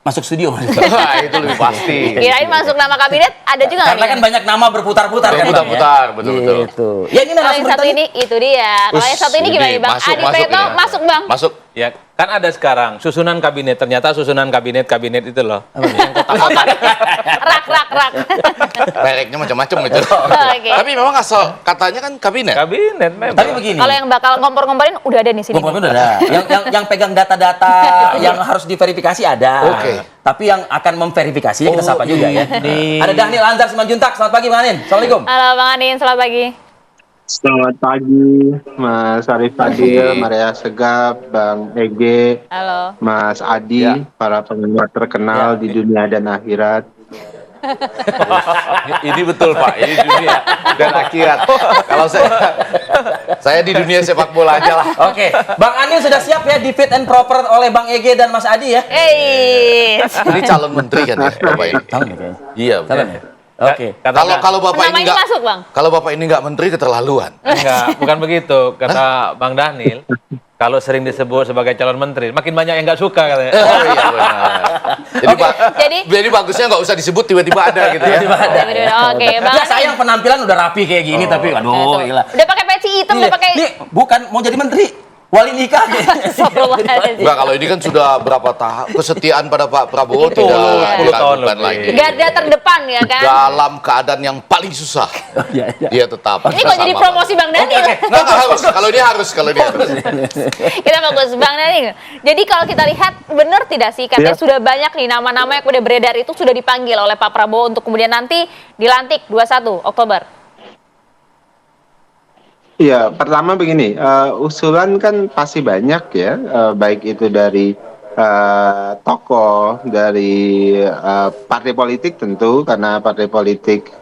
Masuk studio. Wah, itu lebih pasti. Kirain masuk nama kabinet, ada juga nggak Karena kan nih? banyak nama berputar-putar kan, Bang, ya? Berputar-putar, betul-betul. Gitu. Ya ini Kalau yang narasumber satu tadi. ini, itu dia. Kalau yang satu ini gimana nih, Bang? Masuk, Adi masuk Praetno ini. masuk, Bang. Masuk. Ya, kan ada sekarang susunan kabinet. Ternyata susunan kabinet itu loh. Rak. Mereknya macam-macam itu. Oke. Tapi memang asal katanya kan kabinet. Kabinet memang. Tapi begini. Kalau yang bakal ngompor-ngomporin udah ada nih sini. Komponen udah ada. Yang pegang data-data yang harus diverifikasi ada. Oke. Tapi yang akan memverifikasinya kita sapa juga ya. ini. Ada Daniel Anzar Simanjuntak. Selamat pagi, Bang Anin. Assalamualaikum. Halo Bang Anin, selamat pagi. Selamat pagi, Mas Arif Fadil, Maria Segaf, Bang Ege, Halo. Mas Adi, para pendengar terkenal di dunia dan akhirat. Ini betul Pak, ini dunia dan akhirat. Kalau saya di dunia sepak bola aja lah. Oke, Bang Anin sudah siap ya di fit and proper oleh Bang Ege dan Mas Adi ya? Ini calon menteri kan ya, Bapak ini? Calon ya kayaknya. Iya. Calon ya? Oke. Kalau Bapak ini Namanya nggak masuk, Bang. kalau Bapak ini nggak menteri keterlaluan. Enggak, bukan begitu. Kata Bang Daniel, kalau sering disebut sebagai calon menteri, makin banyak yang nggak suka katanya. Oh iya benar. Jadi bagusnya nggak usah disebut tiba-tiba ada gitu ya. Tiba-tiba ada. Oke, Bang Ya Anin. sayang penampilan udah rapi kayak gini tapi aduh gila. Udah pakai peci hitam, udah pakai. Nih, bukan mau jadi menteri. wali nikah. Astagfirullahaladzim. Enggak, kalau ini kan sudah berapa tahap kesetiaan pada Pak Prabowo Betul, tidak 10 tahun diragukan lebih. lagi. Garda terdepan ya kan. Dalam keadaan yang paling susah, dia tetap. Ini kok jadi bersama promosi Bang Daniel? Nggak harus. Kalau ini harus. Kita fokus Bang Daniel. Jadi kalau kita lihat benar tidak sih katanya sudah banyak nih nama-nama yang udah beredar itu sudah dipanggil oleh Pak Prabowo untuk kemudian nanti dilantik 21 Oktober. Iya, pertama begini, usulan kan pasti banyak ya, baik itu dari tokoh, dari partai politik tentu, karena partai politik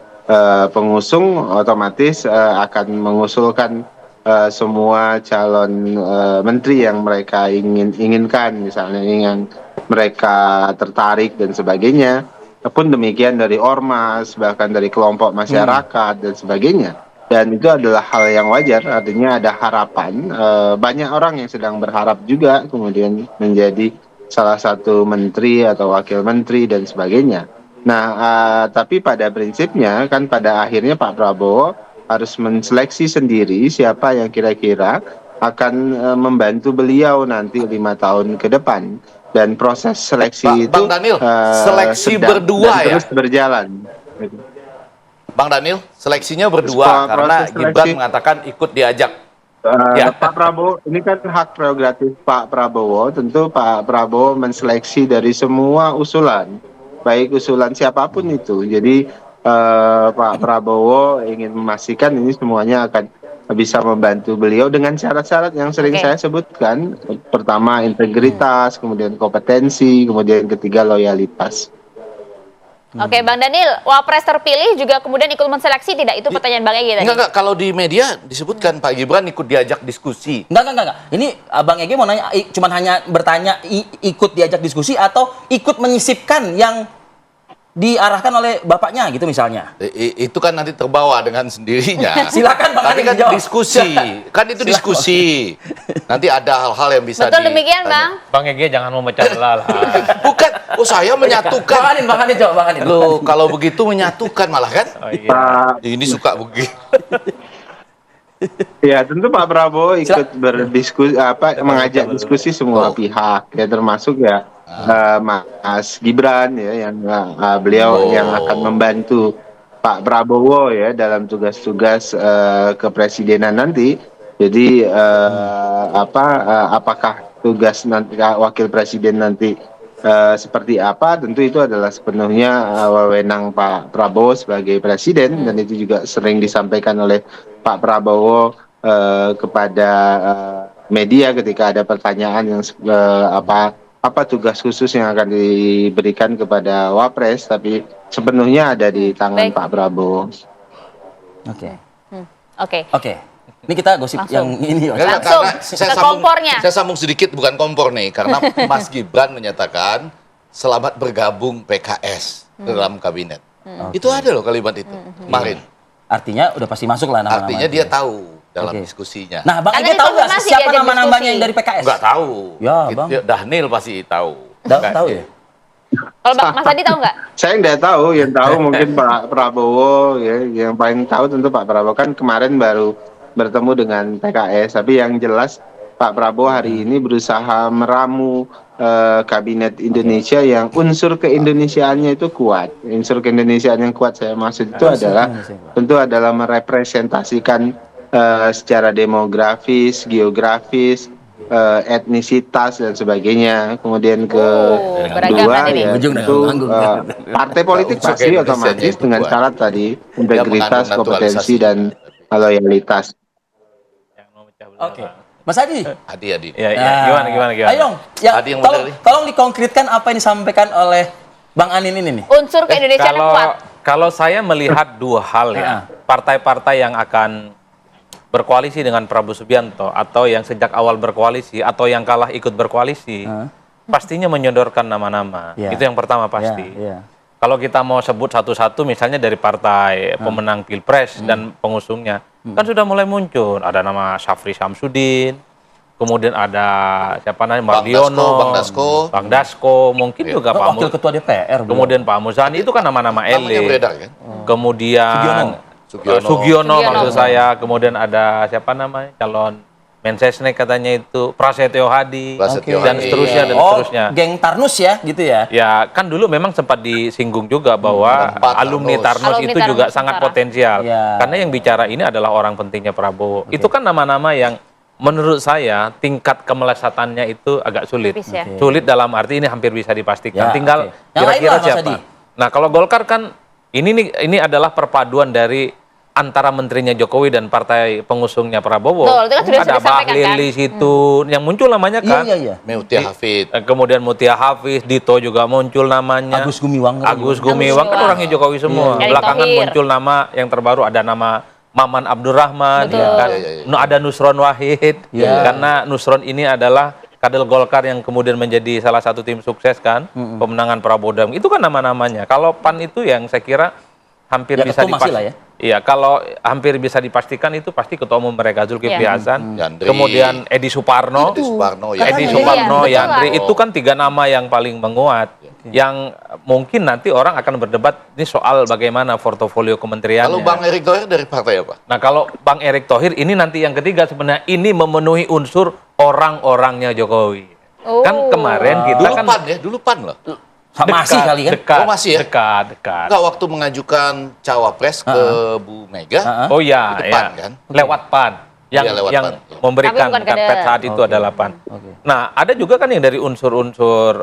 pengusung otomatis akan mengusulkan semua calon menteri yang mereka inginkan, misalnya yang mereka tertarik dan sebagainya. Pun demikian dari ormas, bahkan dari kelompok masyarakat dan sebagainya. Dan itu adalah hal yang wajar, artinya ada harapan. Banyak orang yang sedang berharap juga kemudian menjadi salah satu menteri atau wakil menteri dan sebagainya. Nah, tapi pada prinsipnya kan pada akhirnya Pak Prabowo harus menseleksi sendiri siapa yang kira-kira akan membantu beliau nanti 5 tahun ke depan. Dan proses seleksi itu Bang Daniel, seleksi berdua ya? Terus berjalan. Bang Daniel, seleksinya berdua karena Gibran mengatakan ikut diajak. Pak Prabowo, ini kan hak prerogatif Pak Prabowo. Tentu Pak Prabowo menseleksi dari semua usulan, baik usulan siapapun itu. Jadi Pak Prabowo ingin memastikan ini semuanya akan bisa membantu beliau dengan syarat-syarat yang sering saya sebutkan. Pertama integritas, kemudian kompetensi, kemudian ketiga loyalitas. Oke, Bang Daniel, Wapres terpilih juga kemudian ikut menseleksi tidak? Itu pertanyaan Bang Ege tadi. Enggak, kalau di media disebutkan Pak Gibran ikut diajak diskusi. Enggak. Ini Bang Ege mau nanya, cuman hanya bertanya ikut diajak diskusi atau ikut menyisipkan yang diarahkan oleh bapaknya gitu misalnya. Itu kan nanti terbawa dengan sendirinya. Silakan Bang Tapi Ade kan dijawab. diskusi, kan itu diskusi. Nanti ada hal-hal yang bisa Betul demikian, Bang. Bang Ege jangan memecah belah lah. Bukan, saya menyatukan. Bang Ade jawab, Bang Ade. Loh, kalau begitu menyatukan malah kan? Oh, iya. Ini suka begitu. Ya tentu Pak Prabowo ikut berdiskusi mengajak diskusi semua pihak ya termasuk ya Mas Gibran ya yang beliau yang akan membantu Pak Prabowo ya dalam tugas-tugas kepresidenan nanti. Jadi apakah tugas nanti wakil presiden nanti seperti apa, tentu itu adalah sepenuhnya wewenang Pak Prabowo sebagai presiden, dan itu juga sering disampaikan oleh Pak Prabowo kepada media ketika ada pertanyaan yang apa tugas khusus yang akan diberikan kepada Wapres, tapi sepenuhnya ada di tangan Pak Prabowo. Oke. Ini kita gosip yang ini. Langsung ke kompornya. Saya sambung sedikit, bukan kompor nih, karena Mas Gibran menyatakan selamat bergabung PKS dalam kabinet. Itu ada loh kalimat itu kemarin. Artinya udah pasti masuk lah nama-nama. Artinya dia tahu dalam diskusinya. Nah, Bang Ege tahu nggak siapa nama-namanya yang dari PKS? Nggak tahu. Ya, Bang. Dhanil pasti tahu. Tahu ya? Kalau Mas Adi tahu nggak? Saya nggak tahu, yang tahu mungkin Pak Prabowo ya, yang paling tahu tentu Pak Prabowo, kan kemarin baru bertemu dengan PKS, tapi yang jelas Pak Prabowo hari ini berusaha meramu kabinet Indonesia yang unsur keindonesiaannya itu kuat. Unsur keindonesiaan yang kuat saya maksud itu adalah tentu adalah merepresentasikan secara demografis, geografis, etnisitas dan sebagainya. Kemudian kedua ya tentu partai politik pasti otomatis dengan syarat tadi integritas, kompetensi dan loyalitas. Oke. Mas Adi. Adi. Ya, gimana? Ayo dong. Ya, tolong dikonkretkan apa yang disampaikan oleh Bang Anin ini nih. Unsur keindonesiaan yang kuat. Kalau saya melihat dua hal ya. Partai-partai yang akan berkoalisi dengan Prabowo Subianto atau yang sejak awal berkoalisi atau yang kalah ikut berkoalisi, pastinya menyodorkan nama-nama. Itu yang pertama pasti. Kalau kita mau sebut satu-satu, misalnya dari partai pemenang Pilpres dan pengusungnya, kan sudah mulai muncul. Ada nama Syafri Samsudin, kemudian ada siapa namanya, Mardiono, Bang Dasko, mungkin juga Pak Wakil Ketua DPR. Kemudian Pak Muzani, itu kan nama-nama elit. Kemudian Sugiono maksud saya, kemudian ada siapa namanya, calon Mensesnek katanya itu, Prasetyo Hadi, Prasetyo dan Hadi. seterusnya dan Oh, seterusnya. geng Tarnus ya, gitu ya? Ya, kan dulu memang sempat disinggung juga bahwa Tempat alumni Tarnus. Tarnus Alumni itu juga Tarnus sangat Nusantara. potensial. Ya. Karena yang bicara ini adalah orang pentingnya Prabowo. Itu kan nama-nama yang menurut saya tingkat kemelesatannya itu agak sulit. Tipis ya. Sulit dalam arti ini hampir bisa dipastikan. Ya, Tinggal oke. Yang lain kira-kira lah, Mas siapa. Adi. Nah, kalau Golkar kan ini adalah perpaduan dari antara menterinya Jokowi dan partai pengusungnya Prabowo. Betul, itu kan sudah Ada disampaikan, Bahlil kan? di situ, yang muncul namanya kan. Iya. Mutia Hafid. Kemudian Mutia Hafiz, Dito juga muncul namanya. Agus Gumiwang. Agus Gumiwang kan orangnya Jokowi semua. Iya. Belakangan Erick Thohir. muncul nama yang terbaru, ada nama Maman Abdurrahman, Betul. kan? Iya. Ada Nusron Wahid, Iya. karena Nusron ini adalah kader Golkar yang kemudian menjadi salah satu tim sukses kan, pemenangan Prabowo. Itu kan nama-namanya. Kalau PAN itu yang saya kira hampir Ya, bisa ketua masih lah ya. Iya, kalau hampir bisa dipastikan itu pasti ketua umum mereka Zulkifli Iya. Hasan, Yandri. kemudian Edi Suparno, Edi Suparno, Edi Iya, Suparno, betul, Yandri, Pak. itu kan 3 nama yang paling menguat. Yang mungkin nanti orang akan berdebat ini soal bagaimana portofolio kementeriannya. Kalau Bang Erick Thohir dari partai apa? Nah, kalau Bang Erick Thohir ini nanti yang ketiga sebenarnya ini memenuhi unsur orang-orangnya Jokowi. Oh. Kan kemarin kita Dulu kan PAN ya, dulu PAN loh. Masih kali kan? Dekat, Oh, masih ya? dekat. Enggak, waktu mengajukan cawapres ke Bu Mega, Oh iya, Itu ya. PAN, kan? Lewat PAN. Yang, Iya, lewat yang PAN. memberikan Tapi bukan karpet kader. saat itu adalah PAN. Oke. Nah, ada juga kan yang dari unsur-unsur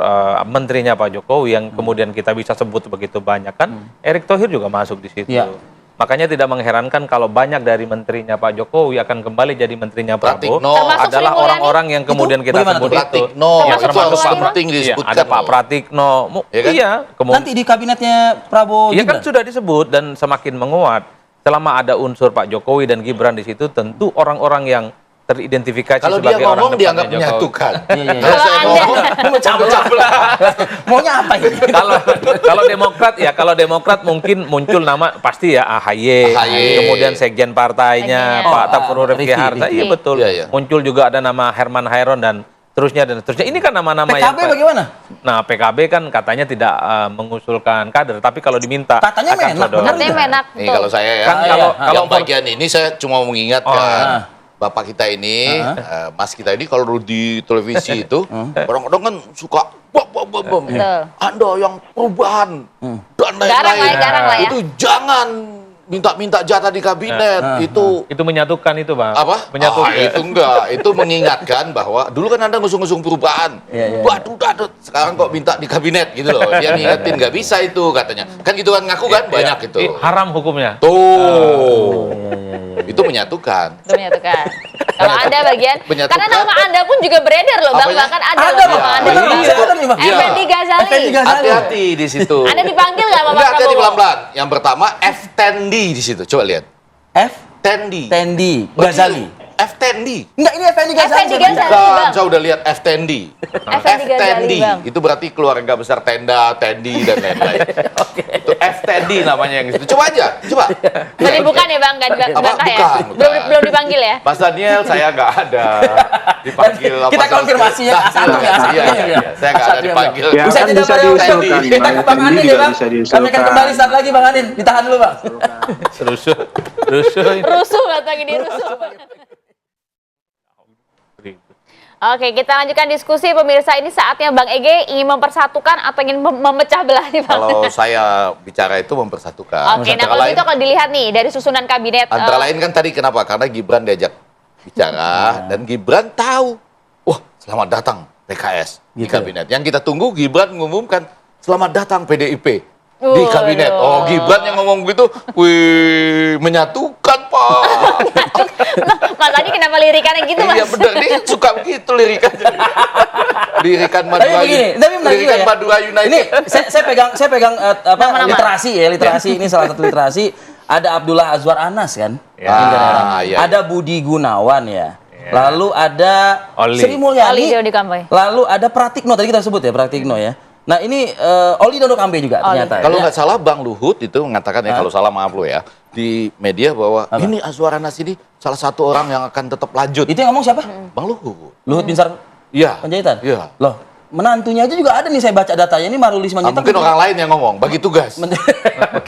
menterinya Pak Jokowi yang kemudian kita bisa sebut begitu banyak kan. Erick Thohir juga masuk di situ. Iya. Makanya tidak mengherankan kalau banyak dari menterinya Pak Jokowi akan kembali jadi menterinya Prabowo. Pratikno. Termasuk Adalah Sri Mulyani. orang-orang yang kemudian kita bagaimana sebut tuh? itu. Pratikno, Termasuk itu Sri harus Mulyani. penting Iya, disebutkan. ada Pak loh. Pratikno. Iya kan? Iya, kemudian Nanti di kabinetnya Prabowo ya kan Gibran. sudah disebut dan semakin menguat. Selama ada unsur Pak Jokowi dan Gibran di situ, tentu orang-orang yang teridentifikasi Kalau dia sebagai orang ngomong depannya dianggap Jokowi. menyatukan. Iya. Kalau saya Kalau ngomong Memecah belah. Maunya apa ini? kalau Demokrat ya, kalau Demokrat mungkin muncul nama pasti ya AHY, AHY. kemudian sekjen partainya Sekjennya. Pak Tafurur Rifki Rifki, Harsa, Rifki. iya betul. Iya, iya. Muncul juga ada nama Herman Hairon dan seterusnya dan seterusnya. Ini kan nama-nama yang PKB bagaimana? Nah, PKB kan katanya tidak mengusulkan kader, tapi kalau diminta Katanya akan menak, sodor. benar Katanya menak. Nih betul. kalau saya ya, Kan iya. kalau yang bagian ini saya cuma mengingatkan Bapak kita ini, Mas kita ini kalau di televisi itu orang-orang kan suka bom. Betul. Anda yang perubahan dan Garang lain-lain. garang lah ya. Itu jangan minta jatah di kabinet. Itu itu menyatukan itu, Bang. apa? Menyatukan. Itu enggak. Itu mengingatkan bahwa dulu kan Anda ngusung-ngusung perubahan. Iya. Waduh, sekarang kok minta di kabinet gitu loh. Dia ngingetin nggak bisa itu katanya. Kan gitu kan ngaku kan banyak itu. Haram hukumnya. Tuh. Itu menyatukan. Itu menyatukan. Kalau Anda bagian, Menyatukan. karena nama Anda pun juga beredar loh, Bang. Apanya? Bahkan ada Ada, loh nama Bang. Anda. Iya, Bang. ada nih, Bang. Effendi Ghazali. Effendi Ghazali. Hati-hati di situ. Anda dipanggil nggak sama Pak Enggak, hati-hati Prabowo? pelan-pelan. Yang pertama F. Tendi di situ. Coba lihat. F. Tendi. Tendi Berarti Ghazali. F. Tendi. Enggak, ini Effendi Ghazali. Effendi Ghazali. Bukan, Bang. saya udah lihat F. Tendi. Effendi Ghazali, Bang. Itu berarti keluarga besar Tenda, Tendi, dan lain-lain. Itu F. Tendi namanya yang itu. Coba aja, coba. Tapi bukan ya Bang, nggak dibantah ya? Bukan. Belum dipanggil ya? Mas Daniel, saya nggak ada dipanggil. Kita konfirmasi ya, satu ya, satu Iya, ya. iya, saya nggak ada dipanggil. Ya, Bisa kan tidak bisa pada diusulkan, kita ke Bang Bang. Anin Ini ya, juga Bang. bisa Kami akan diusulkan. kembali saat lagi, Bang Anin. Ditahan dulu, Bang. Rusuh. Rusuh kata gini, rusuh. Oke, kita lanjutkan diskusi pemirsa. Ini saatnya Bang Ege ingin mempersatukan atau ingin memecah belah nih, Bang? Kalau saya bicara itu mempersatukan. Oke, nah kalau gitu kalau dilihat nih dari susunan kabinet Antara lain kan tadi kenapa? Karena Gibran diajak bicara dan Gibran tahu, wah selamat datang PKS di Gitu. kabinet. Yang kita tunggu Gibran mengumumkan selamat datang PDIP di kabinet. Oh, Gibran yang ngomong begitu, wih menyatukan Pak. Mas Adi kenapa lirikannya gitu, Mas? Iya benar, dia suka begitu lirikannya. Lirikan Madura, tapi benar juga lirikan ya. Madura United. Ini saya pegang Nama-nama. literasi ya, literasi ini salah satu literasi. Ada Abdullah Azwar Anas kan? Ya, iya. Ada Budi Gunawan ya. Lalu ada Oli. Sri Oli Mulyani. Dodo Kampai. Lalu ada Pratikno, tadi kita sebut ya Pratikno ya. Nah ini Oli Dodo Kambe juga Oli. ternyata. Kalau ya. nggak salah Bang Luhut itu mengatakan ya, kalau salah maaf lo ya, di media bahwa ini Azwar Anas ini salah satu orang yang akan tetap lanjut. Itu yang ngomong siapa? Bang Luhut. Luhut Binsar Iya. Panjaitan? Iya. Loh, menantunya aja juga ada nih, saya baca datanya ini Marulis Ah, Manjaitan. mungkin orang lain yang ngomong, bagi tugas.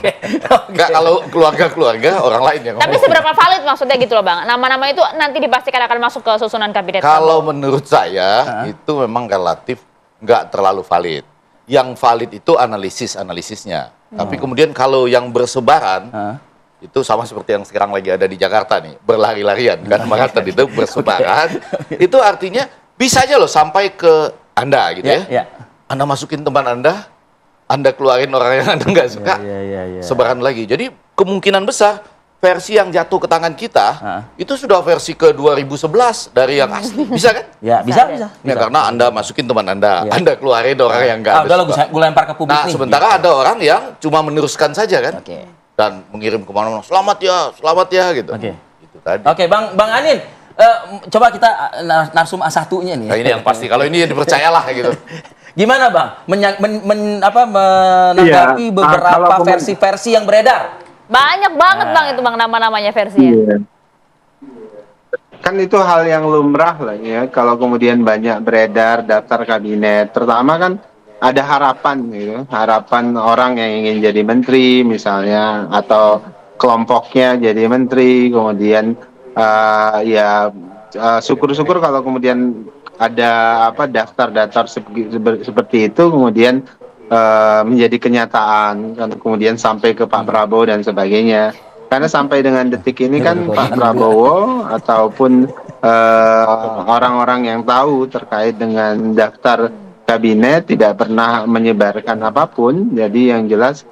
Oke. Nggak, kalau keluarga-keluarga orang lain yang Tapi ngomong. seberapa valid maksudnya gitu loh Bang? Nama-nama itu nanti dipastikan akan masuk ke susunan kabinet Kalau Prabowo. menurut saya itu memang relatif nggak terlalu valid. Yang valid itu analisisnya. Tapi kemudian kalau yang bersebaran itu sama seperti yang sekarang lagi ada di Jakarta nih, berlari-larian kan maraton itu bersebaran. Itu artinya bisa aja loh sampai ke Anda gitu ya. Anda masukin teman Anda keluarin orang yang Anda nggak suka, sebaran lagi. Jadi kemungkinan besar versi yang jatuh ke tangan kita itu sudah versi ke 2011 dari yang asli, bisa kan? Ya, bisa. Ya, karena Anda masukin teman Anda keluarin orang yang nggak Udah suka. gue lempar ke publik Nah, nih. sementara ada orang yang cuma meneruskan saja kan, dan mengirim kemana-mana, selamat ya gitu. Itu tadi. Oke, Bang Anin, coba kita narsum A1-nya nih. Nah, ini yang pasti. Kalau ini dipercayalah gitu. Gimana Bang? Menanggapi beberapa versi-versi yang beredar? Banyak banget Bang itu Bang nama-namanya versinya. Kan itu hal yang lumrah lah ya, kalau kemudian banyak beredar daftar kabinet. Pertama kan ada harapan gitu, harapan orang yang ingin jadi menteri misalnya, atau kelompoknya jadi menteri, kemudian syukur-syukur kalau kemudian ada daftar-daftar seperti itu kemudian menjadi kenyataan, kemudian sampai ke Pak Prabowo dan sebagainya. Karena sampai dengan detik ini kan Pak Prabowo ataupun orang-orang yang tahu terkait dengan daftar kabinet tidak pernah menyebarkan apapun. Jadi yang jelas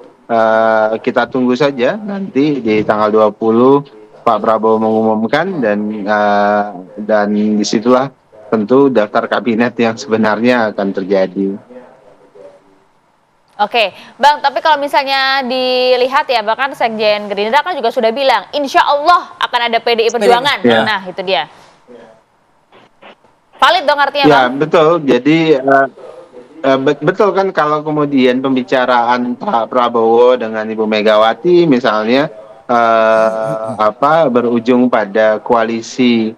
kita tunggu saja nanti di tanggal 20 Pak Prabowo mengumumkan, dan disitulah tentu daftar kabinet yang sebenarnya akan terjadi. Oke, Bang, tapi kalau misalnya dilihat ya, bahkan Sekjen Gerindra kan juga sudah bilang, insya Allah akan ada PDI Perjuangan. Ya. Nah, itu dia. Valid dong artinya, Ya, Bang? betul. Jadi betul kan kalau kemudian pembicaraan Pak Prabowo dengan Ibu Megawati misalnya berujung pada koalisi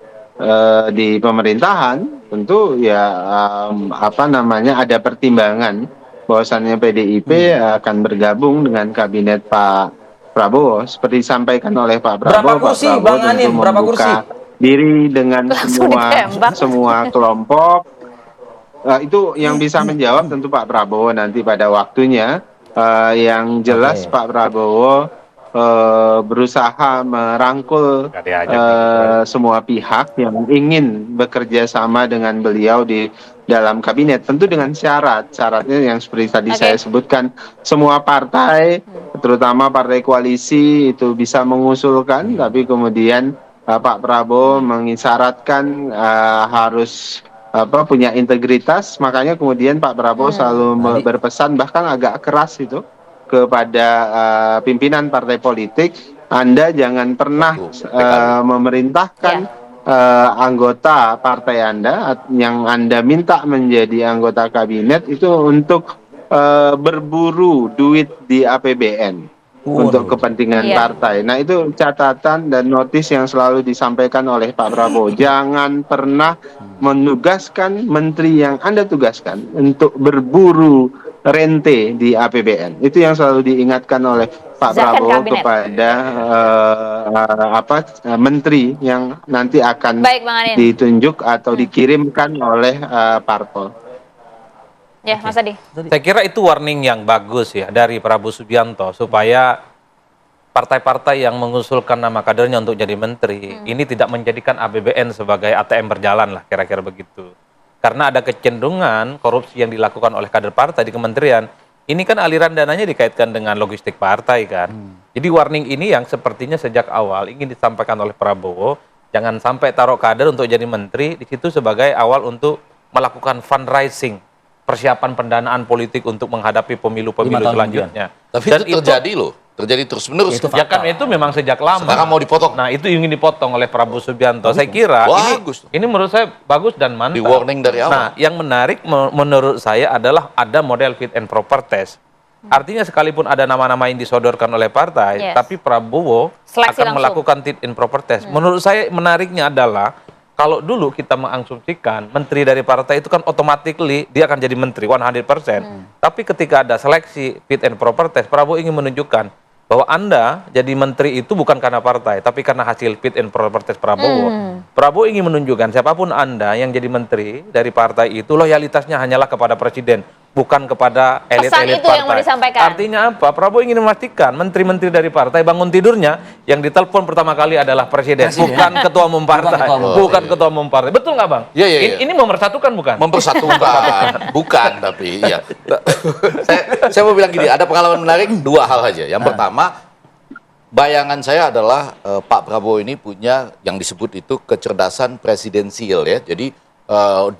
di pemerintahan, tentu ya ada pertimbangan bahwasannya PDIP akan bergabung dengan kabinet Pak Prabowo, seperti disampaikan oleh Pak Prabowo. Berapa kursi, Pak Prabowo Bang tentu Anin? Berapa membuka kursi? diri dengan Langsung ditembak. semua kelompok. Itu yang bisa menjawab tentu Pak Prabowo nanti pada waktunya. Yang jelas Pak Prabowo berusaha merangkul semua pihak yang ingin bekerja sama dengan beliau di dalam kabinet, tentu dengan syaratnya yang seperti tadi saya sebutkan, semua partai terutama partai koalisi itu bisa mengusulkan, tapi kemudian Pak Prabowo mengisyaratkan harus punya integritas. Makanya kemudian Pak Prabowo selalu berpesan, bahkan agak keras itu kepada pimpinan partai politik, Anda jangan pernah memerintahkan anggota partai Anda yang Anda minta menjadi anggota kabinet itu untuk berburu duit di APBN untuk kepentingan partai. Nah, itu catatan dan notis yang selalu disampaikan oleh Pak Prabowo. Jangan pernah menugaskan menteri yang Anda tugaskan untuk berburu rente di APBN. Itu yang selalu diingatkan oleh Pak Prabowo kepada menteri yang nanti akan ditunjuk atau dikirimkan oleh parpol. Ya, Mas Adi. Saya kira itu warning yang bagus ya dari Prabowo Subianto supaya partai-partai yang mengusulkan nama kadernya untuk jadi menteri ini tidak menjadikan APBN sebagai ATM berjalan lah, kira-kira begitu. Karena ada kecenderungan korupsi yang dilakukan oleh kader partai di kementerian. Ini kan aliran dananya dikaitkan dengan logistik partai kan. Jadi warning ini yang sepertinya sejak awal ingin disampaikan oleh Prabowo, jangan sampai taruh kader untuk jadi menteri di situ sebagai awal untuk melakukan fundraising, persiapan pendanaan politik untuk menghadapi pemilu-pemilu selanjutnya. Tapi dan itu terjadi loh, terjadi terus-menerus. Ya kan itu memang sejak lama. Sekarang mau dipotong. Nah, itu ingin dipotong oleh Prabowo Subianto. Saya kira ini menurut saya bagus dan mantap. Di warning dari awal. Nah, yang menarik menurut saya adalah ada model fit and proper test. Artinya sekalipun ada nama-nama yang disodorkan oleh partai, tapi Prabowo akan melakukan fit and proper test. Menurut saya menariknya adalah kalau dulu kita mengasumsikan menteri dari partai itu kan automatically dia akan jadi menteri 100%. Tapi ketika ada seleksi fit and proper test, Prabowo ingin menunjukkan bahwa Anda jadi menteri itu bukan karena partai, tapi karena hasil fit and proper test Prabowo. Prabowo ingin menunjukkan siapapun Anda yang jadi menteri dari partai itu loyalitasnya hanyalah kepada presiden, bukan kepada elit-elit Pesan itu yang mau partai. disampaikan. Artinya apa? Prabowo ingin memastikan menteri-menteri dari partai bangun tidurnya yang ditelepon pertama kali adalah presiden, bukan ketua umum partai. Bukan ketua umum partai. Betul nggak, Bang? Iya, iya, iya. Ini memersatukan bukan? Mempersatukan, bukan tapi iya. saya mau bilang gini, ada pengalaman menarik dua hal aja. Yang pertama, bayangan saya adalah Pak Prabowo ini punya yang disebut itu kecerdasan presidensial ya. Jadi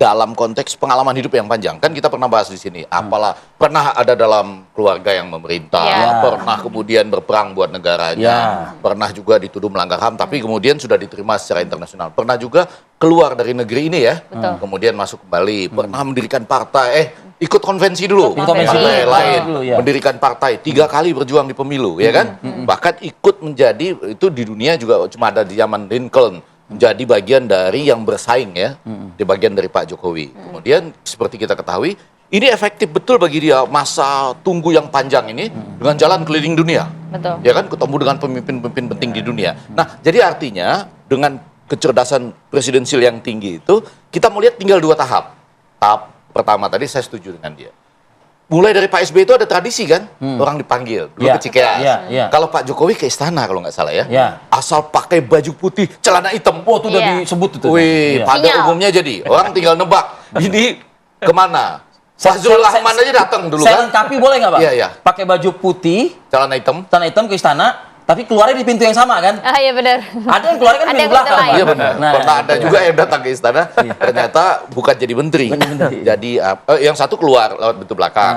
dalam konteks pengalaman hidup yang panjang, kan kita pernah bahas di sini. Apalah pernah ada dalam keluarga yang memerintah, pernah kemudian berperang buat negaranya, pernah juga dituduh melanggar HAM, tapi kemudian sudah diterima secara internasional. Pernah juga keluar dari negeri ini ya, kemudian masuk kembali, pernah mendirikan partai, ikut konvensi dulu, partai lain, mendirikan partai, 3 kali berjuang di pemilu, ya kan? Bahkan ikut menjadi, itu di dunia juga cuma ada di zaman Lincoln, menjadi bagian dari yang bersaing ya, di bagian dari Pak Jokowi. Kemudian seperti kita ketahui, ini efektif betul bagi dia masa tunggu yang panjang ini dengan jalan keliling dunia. Betul. Ya kan, ketemu dengan pemimpin-pemimpin penting di dunia. Nah, jadi artinya dengan kecerdasan presidensial yang tinggi itu, kita mau lihat tinggal 2 tahap. Tahap pertama tadi saya setuju dengan dia. Mulai dari Pak SBY itu ada tradisi kan, orang dipanggil dulu ke Cikeas. Kalau Pak Jokowi ke istana kalau nggak salah ya, asal pakai baju putih, celana hitam. Oh, itu udah disebut itu. Wih, pada umumnya jadi orang tinggal nebak ini kemana. Fazrul Rahman aja datang dulu saya kan. lengkapi boleh nggak, Bang? Iya. Pakai baju putih, Celana hitam ke istana, tapi keluarnya di pintu yang sama kan? Ah, iya benar. Ada yang keluarnya kan Ada pintu yang belakang. lain. Pak. Iya benar. Nah, Pernah ada juga yang datang ke istana, ternyata bukan jadi menteri. Jadi yang satu keluar lewat pintu belakang.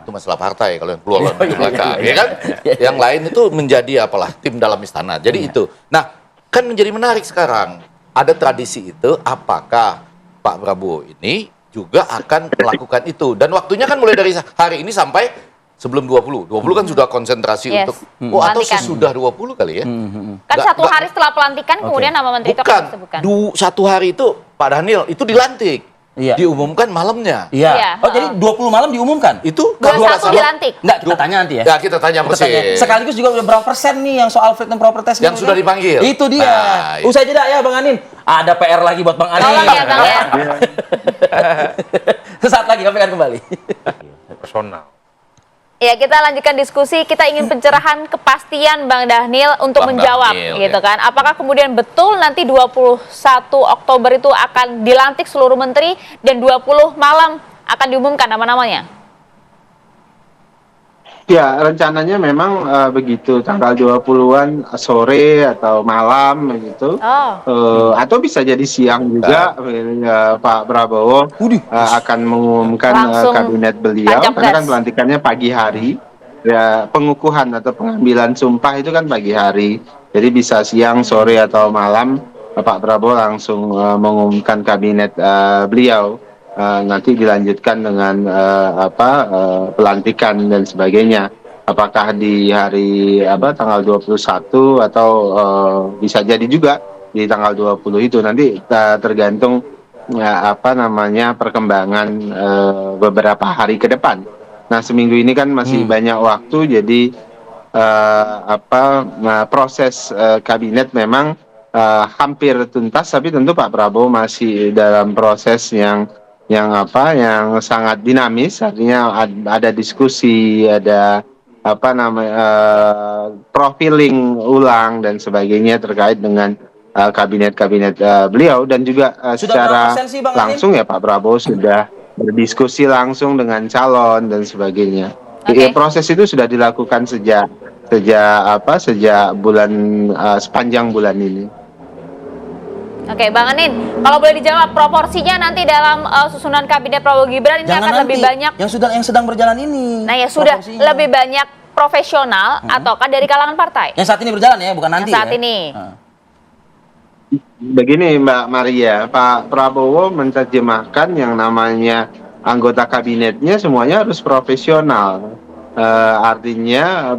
Itu masalah partai kalau yang keluar lewat pintu belakang, ya kan? Yang lain itu menjadi apalah tim dalam istana. Jadi itu. Nah, kan menjadi menarik sekarang. Ada tradisi itu, apakah Pak Prabowo ini juga akan melakukan itu? Dan waktunya kan mulai dari hari ini sampai sebelum 20. 20 kan sudah konsentrasi untuk atau pelantikan. sesudah 20 kali ya. Kan satu hari setelah pelantikan kemudian nama menteri itu Bukan, akan disebutkan. satu hari itu Pak Daniel itu dilantik. Diumumkan malamnya. Iya. Oh, jadi 20 malam diumumkan? Itu 21 dilantik. Enggak, kita tanya nanti ya. Ya, kita tanya persis. Sekaligus juga udah berapa persen nih yang soal fit and proper test Yang sudah dipanggil. Itu dia. Nah, Usai jeda ya Bang Anin. Ada PR lagi buat Bang Anin. Tolong ya Bang ya. Sesaat lagi kami akan kembali. Personal. Ya, kita lanjutkan diskusi. Kita ingin pencerahan kepastian Bang Dhanil untuk Bang menjawab Dhanil, gitu kan. Apakah kemudian betul nanti 21 Oktober itu akan dilantik seluruh menteri dan 20 malam akan diumumkan nama-namanya? Ya, rencananya memang begitu, tanggal 20-an sore atau malam begitu. Atau bisa jadi siang juga Pak Prabowo akan mengumumkan kabinet beliau, karena kan pelantikannya pagi hari. Ya, pengukuhan atau pengambilan sumpah itu kan pagi hari. Jadi bisa siang, sore atau malam Pak Prabowo langsung mengumumkan kabinet beliau. Nanti dilanjutkan dengan pelantikan dan sebagainya. Apakah di hari tanggal 21 atau bisa jadi juga di tanggal 20 itu, nanti tergantung perkembangan beberapa hari ke depan. Nah, seminggu ini kan masih banyak waktu, jadi proses kabinet memang hampir tuntas, tapi tentu Pak Prabowo masih dalam proses yang sangat dinamis. Artinya ada diskusi, ada profiling ulang dan sebagainya terkait dengan kabinet beliau, dan juga secara langsung ya Pak Prabowo sudah berdiskusi langsung dengan calon dan sebagainya. Ya, proses itu sudah dilakukan sejak bulan sepanjang bulan ini. Oke, Bang Anin, kalau boleh dijawab proporsinya nanti dalam susunan kabinet Prabowo Gibran ini akan lebih banyak yang sedang berjalan ini. Nah, ya sudah lebih banyak profesional ataukah dari kalangan partai? Yang saat ini berjalan ya, bukan nanti. Yang saat ini. Begini Mbak Maria, Pak Prabowo menerjemahkan yang namanya anggota kabinetnya semuanya harus profesional. Artinya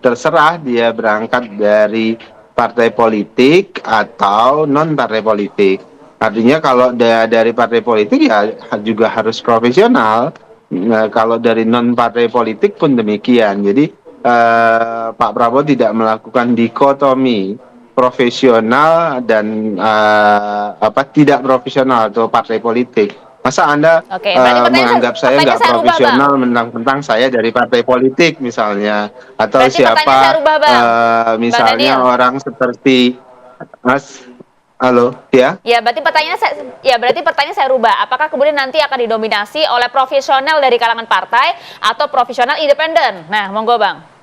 terserah dia berangkat dari partai politik atau non partai politik. Artinya kalau dari partai politik ya juga harus profesional. Kalau dari non partai politik pun demikian. Jadi Pak Prabowo tidak melakukan dikotomi profesional dan tidak profesional atau partai politik. Masa Anda Oke, berarti menganggap saya pertanyaan nggak saya rubah, profesional mentang-mentang saya dari partai politik misalnya, atau Berarti pertanyaan saya siapa rubah, Bang. misalnya Bang Daniel. orang seperti Mas, halo ya? Ya, berarti pertanyaan saya rubah. Apakah kemudian nanti akan didominasi oleh profesional dari kalangan partai atau profesional independen? Nah, monggo Bang.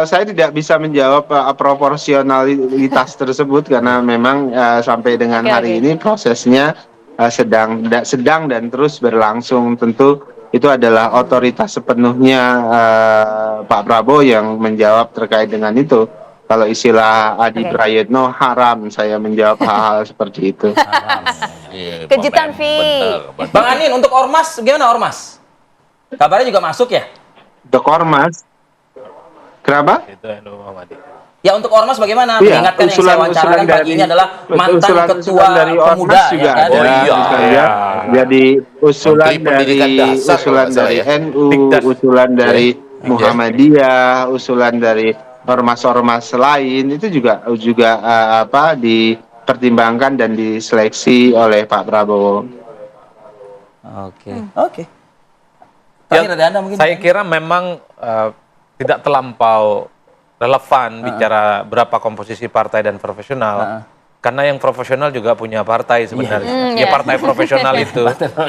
Saya tidak bisa menjawab proporsionalitas tersebut karena memang sampai dengan hari ini prosesnya sedang dan terus berlangsung. Tentu itu adalah otoritas sepenuhnya Pak Prabowo yang menjawab terkait dengan itu. Kalau istilah Adi Prayitno, haram saya menjawab hal-hal seperti itu. Kejutan, Vi. Bang Anin, untuk Ormas, gimana Ormas? Kabarnya juga masuk ya? Untuk Ormas, kenapa? Ya untuk Ormas bagaimana? Iya, Mengingatkan yang saya wawancarakan pagi ini adalah mantan ketua dari pemuda Ormas juga ya kan? ada. Jadi usulan Menteri Pendidikan dari Dasar, kalau nggak salah ya. NU, usulan dari Muhammadiyah, usulan dari ormas-ormas lain itu juga dipertimbangkan dan diseleksi oleh Pak Prabowo. Oke. Terakhir dari Anda mungkin. Saya kira memang tidak terlampau relevan bicara berapa komposisi partai dan profesional. Karena yang profesional juga punya partai sebenarnya. Ya partai profesional itu.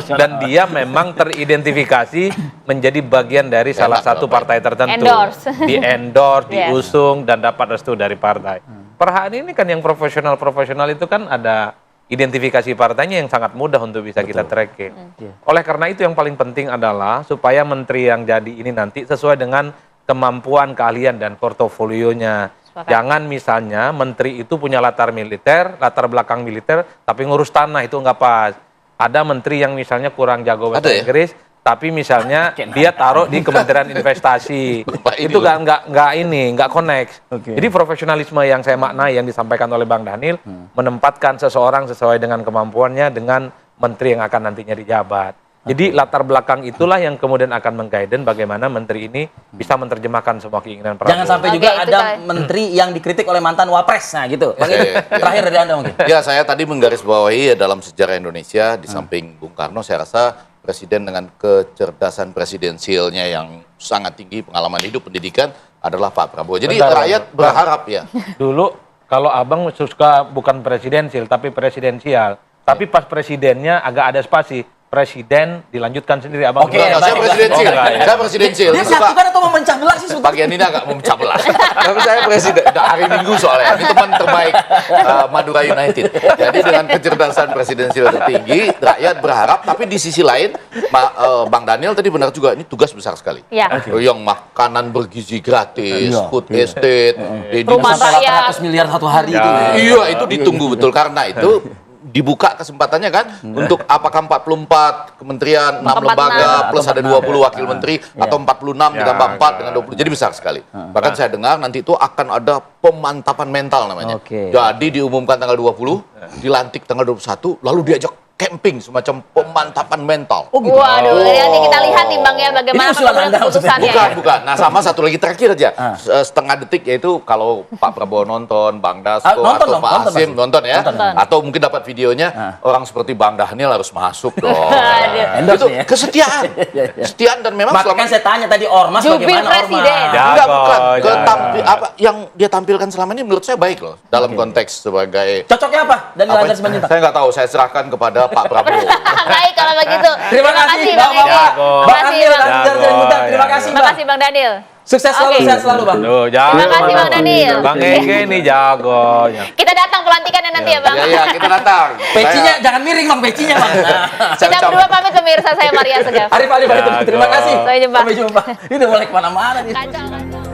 Dan dia memang teridentifikasi menjadi bagian dari salah satu partai tertentu. Di-endorse, diusung, dan dapat restu dari partai. Per hari ini kan yang profesional-profesional itu kan ada identifikasi partainya yang sangat mudah untuk bisa kita tracking. Oleh karena itu yang paling penting adalah supaya menteri yang jadi ini nanti sesuai dengan kemampuan, keahlian, dan portofolionya. Jangan misalnya menteri itu punya latar belakang militer, tapi ngurus tanah itu nggak pas. Ada menteri yang misalnya kurang jago bahasa Inggris, tapi misalnya dia taruh di Kementerian Investasi. Itu nggak connect. Jadi profesionalisme yang saya maknai yang disampaikan oleh Bang Daniel, menempatkan seseorang sesuai dengan kemampuannya dengan menteri yang akan nantinya dijabat. Jadi latar belakang itulah yang kemudian akan meng-guidance bagaimana menteri ini bisa menerjemahkan semua keinginan Prabowo. Jangan sampai juga ada menteri yang dikritik oleh mantan wapres, nah gitu. Terakhir dari Anda mungkin. Ya, saya tadi menggarisbawahi dalam sejarah Indonesia di samping Bung Karno, saya rasa presiden dengan kecerdasan presidensialnya yang sangat tinggi, pengalaman hidup, pendidikan adalah Pak Prabowo. Jadi rakyat berharap ya. Dulu kalau abang suka bukan presidensial tapi presidensial, tapi pas presidennya agak ada spasi. Presiden dilanjutkan sendiri abang. Oke, saya presidensial. Saya presidensial. Dia menyatukan atau memecah belah sih? Bagian ini agak memecah belah. Tapi saya presiden. Hari Minggu soalnya. Ini teman terbaik Madura United. Jadi dengan kecerdasan presidensial tertinggi, rakyat berharap. Tapi di sisi lain, Bang Daniel tadi benar juga. Ini tugas besar sekali. Yang makanan bergizi gratis, food estate, rumah rakyat 100 miliar satu hari itu. Iya, itu ditunggu betul karena itu. Dibuka kesempatannya kan untuk apakah 44 kementerian, 6 lembaga plus ada 20 wakil menteri atau 46 ditambah 4 dengan 20. Jadi besar sekali. Bahkan saya dengar nanti itu akan ada pemantapan mental namanya. Jadi diumumkan tanggal 20, dilantik tanggal 21, lalu diajak camping semacam pemantapan mental. Waduh, nanti kita lihat nih Bang ya bagaimana keputusannya. Bukan. Nah, sama satu lagi terakhir aja. Setengah detik yaitu kalau Pak Prabowo nonton, Bang Dasko atau Pak Hasim nonton ya. Atau mungkin dapat videonya, orang seperti Bang Daniel harus masuk dong. Itu kesetiaan. Kesetiaan dan memang makanya saya tanya tadi Ormas bagaimana Ormas? Enggak, bukan. Apa yang dia tampilkan selama ini menurut saya baik loh dalam konteks sebagai cocoknya apa? Dan saya nggak tahu, saya serahkan kepada Pak Prabowo. Baik kalau begitu. Terima kasih Bang Daniel. Terima kasih Bang. Terima kasih Bang Daniel. Sukses selalu, sehat selalu Bang. Terima kasih Bang Daniel. Bang Ege ini jago. Kita datang pelantikannya nanti ya Bang. Iya, kita datang. Pecinya jangan miring Bang, pecinya Bang. Kita berdua pamit pemirsa, saya Maria Segaf. Terima kasih. Sampai jumpa. Ini udah mulai kemana-mana nih. Kacau.